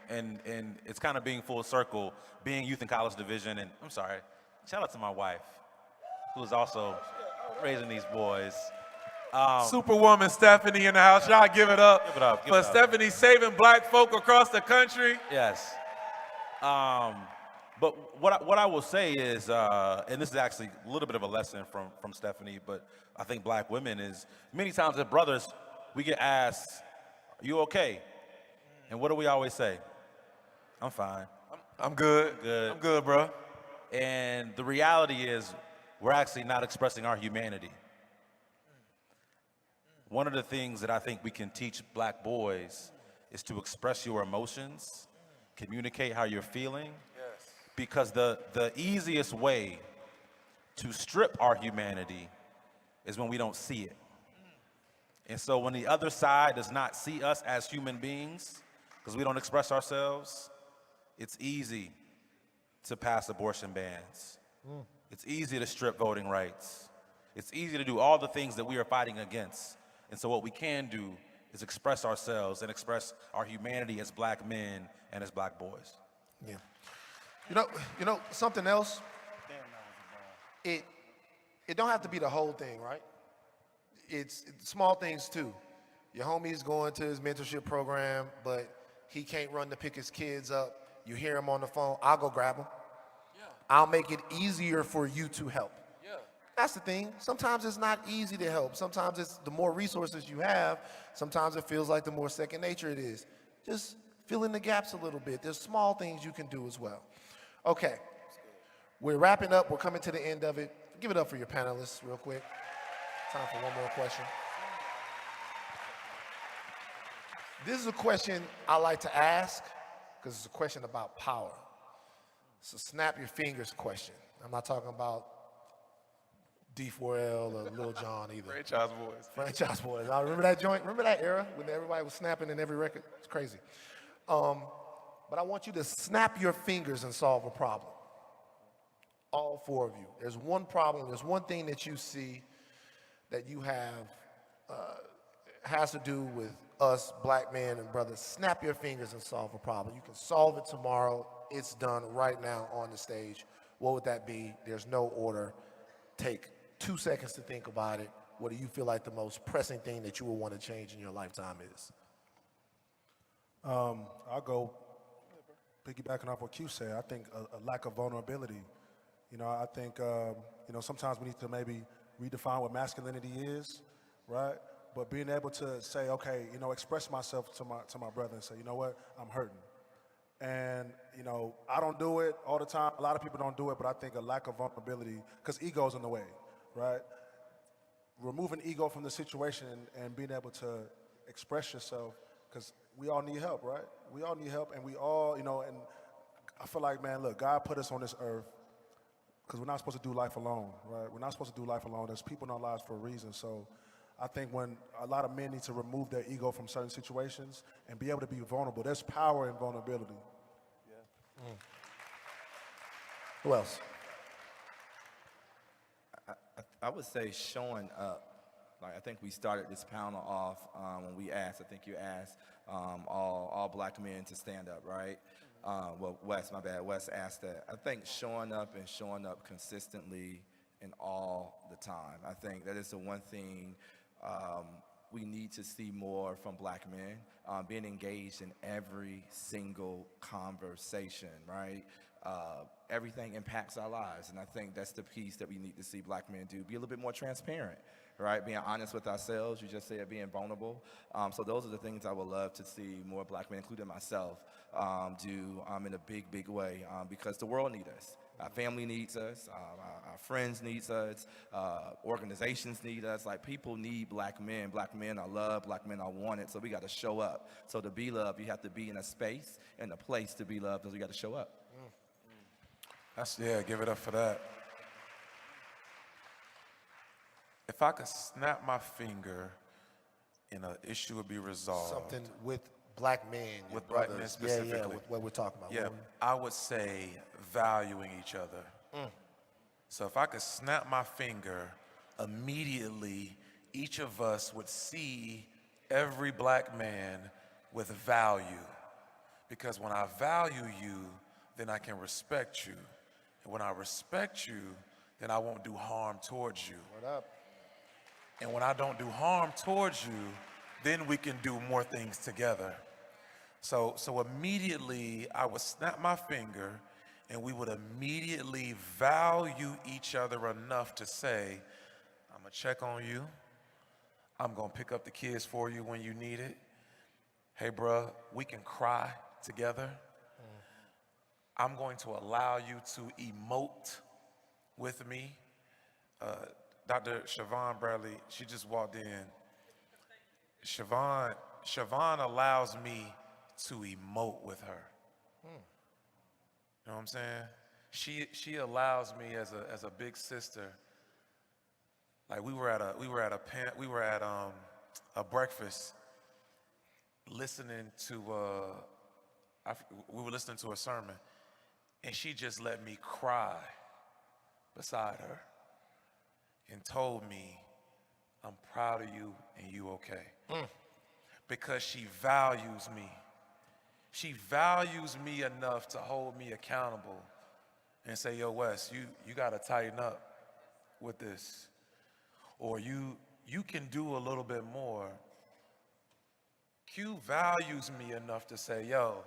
it's kind of being full circle, being youth and college division. And I'm sorry, shout out to my wife, who is also raising these boys. Superwoman Stephanie in the house. Y'all give it up. Give it up. For Stephanie saving black folk across the country. Yes. But what I will say is, and this is actually a little bit of a lesson from Stephanie, but I think black women is, many times as brothers, we get asked, are you okay? And what do we always say? I'm fine. I'm good. Good. I'm good, bro. And the reality is, we're actually not expressing our humanity. One of the things that I think we can teach black boys is to express your emotions, communicate how you're feeling, because the easiest way to strip our humanity is when we don't see it. And so when the other side does not see us as human beings, because we don't express ourselves, it's easy to pass abortion bans. It's easy to strip voting rights. It's easy to do all the things that we are fighting against. And so what we can do is express ourselves and express our humanity as black men and as black boys. Yeah. You know something else? It don't have to be the whole thing, right? It's small things too. Your homie's going to his mentorship program, but he can't run to pick his kids up. You hear him on the phone, I'll go grab him. I'll make it easier for you to help. That's the thing. Sometimes it's not easy to help. Sometimes it's the more resources you have, sometimes it feels like the more second nature it is. Just fill in the gaps a little bit. There's small things you can do as well. Okay, we're wrapping up. We're coming to the end of it. Give it up for your panelists real quick. Time for one more question. This is a question I like to ask because it's a question about power. It's a snap your fingers question. I'm not talking about D4L or Lil Jon either. Franchise boys. Franchise boys. I remember that joint. Remember that era when everybody was snapping in every record? It's crazy. But I want you to snap your fingers and solve a problem. all four of you. There's one problem, there's one thing that you see that you have has to do with us black men and brothers. Snap your fingers and solve a problem. You can solve it tomorrow. It's done right now on the stage. What would that be? There's no order. Take 2 seconds to think about it. What do you feel like the most pressing thing that you would want to change in your lifetime is? I'll go piggybacking off what Q said. I think a lack of vulnerability. You know, I think, sometimes we need to maybe redefine what masculinity is, right? But being able to say, okay, express myself to my brother and say, you know what, I'm hurting. And, I don't do it all the time. A lot of people don't do it, but I think a lack of vulnerability, because ego's in the way, right? Removing ego from the situation and being able to express yourself, because we all need help, right? We all need help, and we all, and I feel like, man, look, God put us on this earth because we're not supposed to do life alone, right? We're not supposed to do life alone. There's people in our lives for a reason. So I think when a lot of men need to remove their ego from certain situations and be able to be vulnerable, there's power in vulnerability. Yeah. Who else? I would say showing up. Like, I think we started this panel off when we asked, I think you asked all black men to stand up, right? Well, Wes, my bad, Wes asked that. I think showing up consistently and all the time. I think that is the one thing we need to see more from black men, being engaged in every single conversation, right? Everything impacts our lives, and I think that's the piece that we need to see black men do. Be a little bit more transparent, right? Being honest with ourselves, you just said being vulnerable. So those are the things I would love to see more black men, including myself, do in a big way, because the world needs us. Our family needs us, our friends need us, organizations need us. Like, people need black men. Black men are loved, black men are wanted, so we got to show up. So to be loved, you have to be in a space and a place to be loved, because we got to show up. Give it up for that. If I could snap my finger and an issue would be resolved. Something with black men, with black men specifically. Yeah, with what we're talking about. Yeah, I would say valuing each other. So if I could snap my finger, immediately each of us would see every black man with value. Because when I value you, then I can respect you. And when I respect you, then I won't do harm towards you. What up? And when I don't do harm towards you, then we can do more things together. So immediately I would snap my finger and we would immediately value each other enough to say, I'm gonna check on you. I'm gonna pick up the kids for you when you need it. Hey, bruh, we can cry together. I'm going to allow you to emote with me. Dr. Siobhan Bradley, she just walked in. Siobhan allows me to emote with her. You know what I'm saying? She allows me as a big sister. Like, we were at a breakfast listening to we were listening to a sermon, and she just let me cry beside her and told me, I'm proud of you and you okay. Because she values me. She values me enough to hold me accountable and say, yo, Wes, you gotta tighten up with this. Or you can do a little bit more. Q values me enough to say, yo,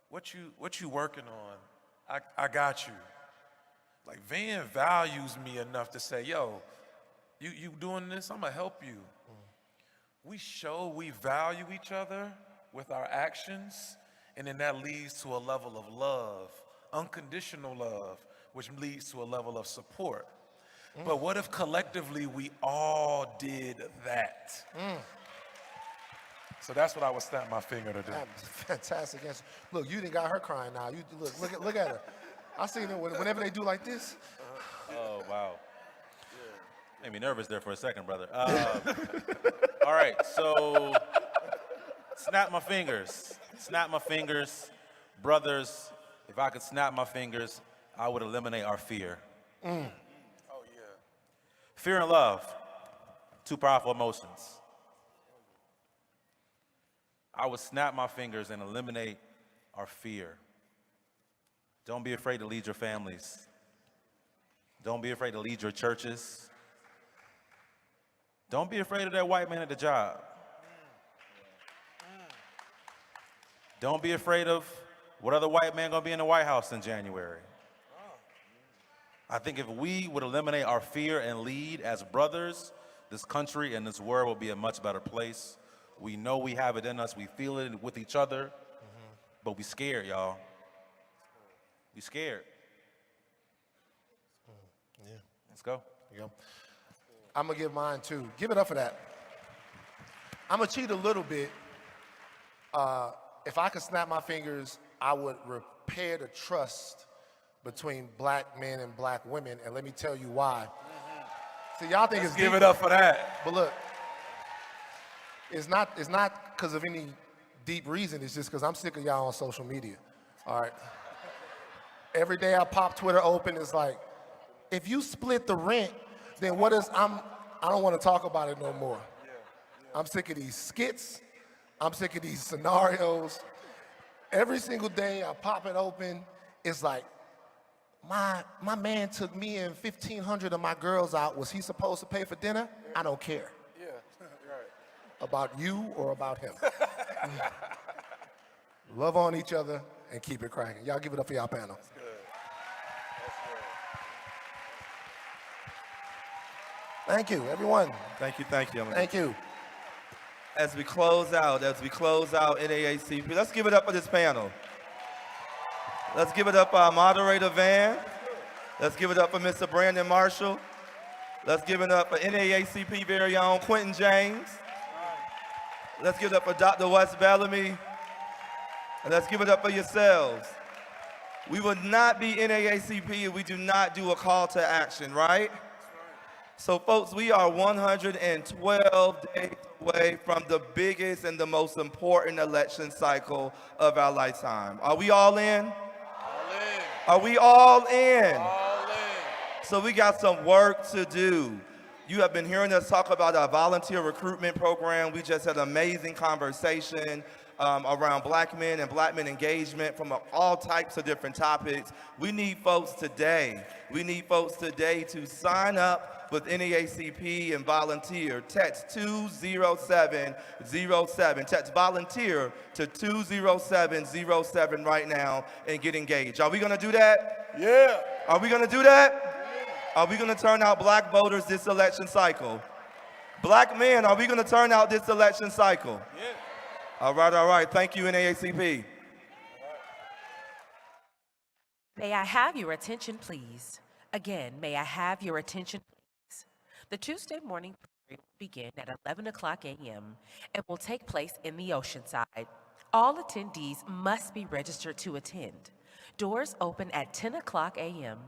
what you working on? I got you. Like, Van values me enough to say, yo, you doing this? I'm gonna help you. We show we value each other with our actions, and then that leads to a level of love, unconditional love, which leads to a level of support. But what if collectively we all did that? So that's what I would snap my finger to do. Fantastic answer. Look, you didn't got her crying now. You look at her. I seen her whenever they do like this. Oh, wow. Made me nervous there for a second, brother. All right, so snap my fingers. Snap my fingers. Brothers, if I could snap my fingers, I would eliminate our fear. Mm. Fear and love, two powerful emotions. I would snap my fingers and eliminate our fear. Don't be afraid to lead your families. Don't be afraid to lead your churches. Don't be afraid of that white man at the job. Don't be afraid of what other white man gonna be in the White House in January. I think if we would eliminate our fear and lead as brothers, this country and this world will be a much better place. We know we have it in us, we feel it with each other, but we scared, y'all. We scared. Yeah. Let's go. There you go. I'm gonna give mine too. Give it up for that. I'm gonna cheat a little bit. If I could snap my fingers, I would repair the trust between black men and black women, and let me tell you why. See, y'all think Let's it's give deep, it up for that. but look, it's not because of any deep reason. It's just because I'm sick of y'all on social media. All right. Every day I pop Twitter open, it's like, if you split the rent, then what is I don't want to talk about it no more. I'm sick of these skits. I'm sick of these scenarios. Every single day I pop it open, it's like, my man took me and 1,500 of my girls out. Was he supposed to pay for dinner? I don't care. Yeah, right. About you or about him. Love on each other and keep it cracking. Y'all give it up for y'all panel. That's good. That's good. Thank you, everyone. Thank you, thank you. Thank you. As we close out NAACP, let's give it up for this panel. Let's give it up for our moderator, Van. Let's give it up for Mr. Brandon Marshall. Let's give it up for NAACP very own Quentin James. Let's give it up for Dr. Wes Bellamy. And let's give it up for yourselves. We would not be NAACP if we do not do a call to action, right? So folks, we are 112 days away from the biggest and the most important election cycle of our lifetime. Are we all in? Are we all in? So we got some work to do. You have been hearing us talk about our volunteer recruitment program. We just had an amazing conversation around black men and black men engagement from all types of different topics. We need folks today. We need folks today to sign up with NAACP and volunteer. Text 20707. Text volunteer to 20707 right now and get engaged. Are we gonna do that? Yeah. Are we gonna do that? Are we gonna turn out black voters this election cycle? Black men, are we gonna turn out this election cycle? Yeah. All right. Thank you, NAACP. May I have your attention, please? Again, may I have your attention, please? The Tuesday morning parade will begin at 11 o'clock a.m. and will take place in the Oceanside. All attendees must be registered to attend. Doors open at 10 o'clock a.m.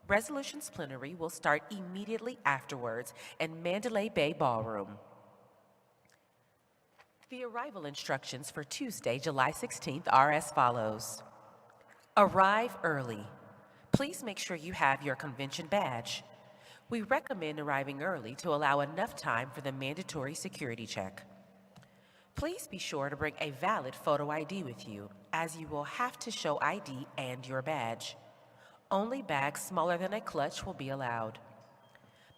Resolutions plenary will start immediately afterwards in Mandalay Bay Ballroom. The arrival instructions for Tuesday, July 16th are as follows. Arrive early. Please make sure you have your convention badge. We recommend arriving early to allow enough time for the mandatory security check. Please be sure to bring a valid photo ID with you, as you will have to show ID and your badge. Only bags smaller than a clutch will be allowed.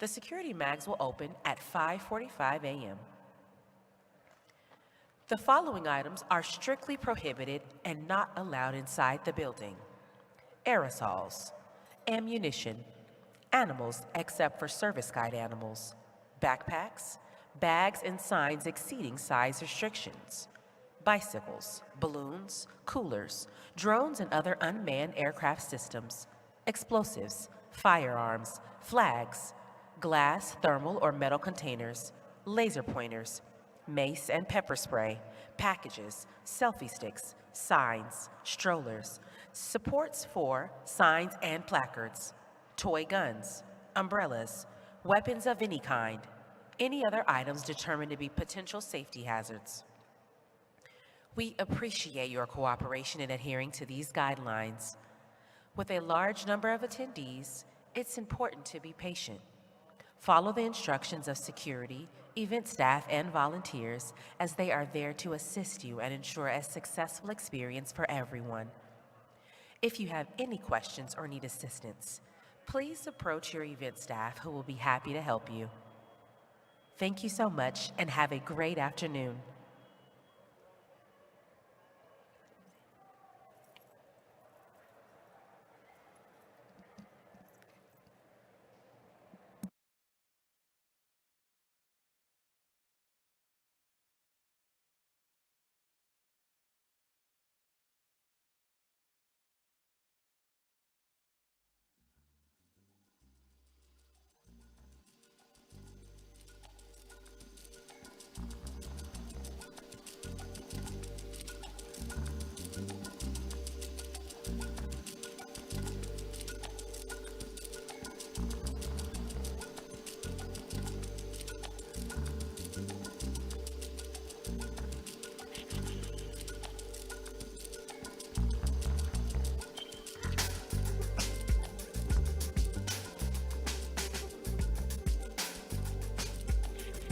The security mags will open at 5:45 a.m. The following items are strictly prohibited and not allowed inside the building: aerosols, ammunition, animals except for service guide animals, backpacks, bags and signs exceeding size restrictions, bicycles, balloons, coolers, drones and other unmanned aircraft systems, explosives, firearms, flags, glass, thermal or metal containers, laser pointers, mace and pepper spray, packages, selfie sticks, signs, strollers, supports for signs and placards, toy guns, umbrellas, weapons of any kind, any other items determined to be potential safety hazards. We appreciate your cooperation in adhering to these guidelines. With a large number of attendees, it's important to be patient. Follow the instructions of security, event staff, and volunteers as they are there to assist you and ensure a successful experience for everyone. If you have any questions or need assistance, please approach your event staff who will be happy to help you. Thank you so much and have a great afternoon.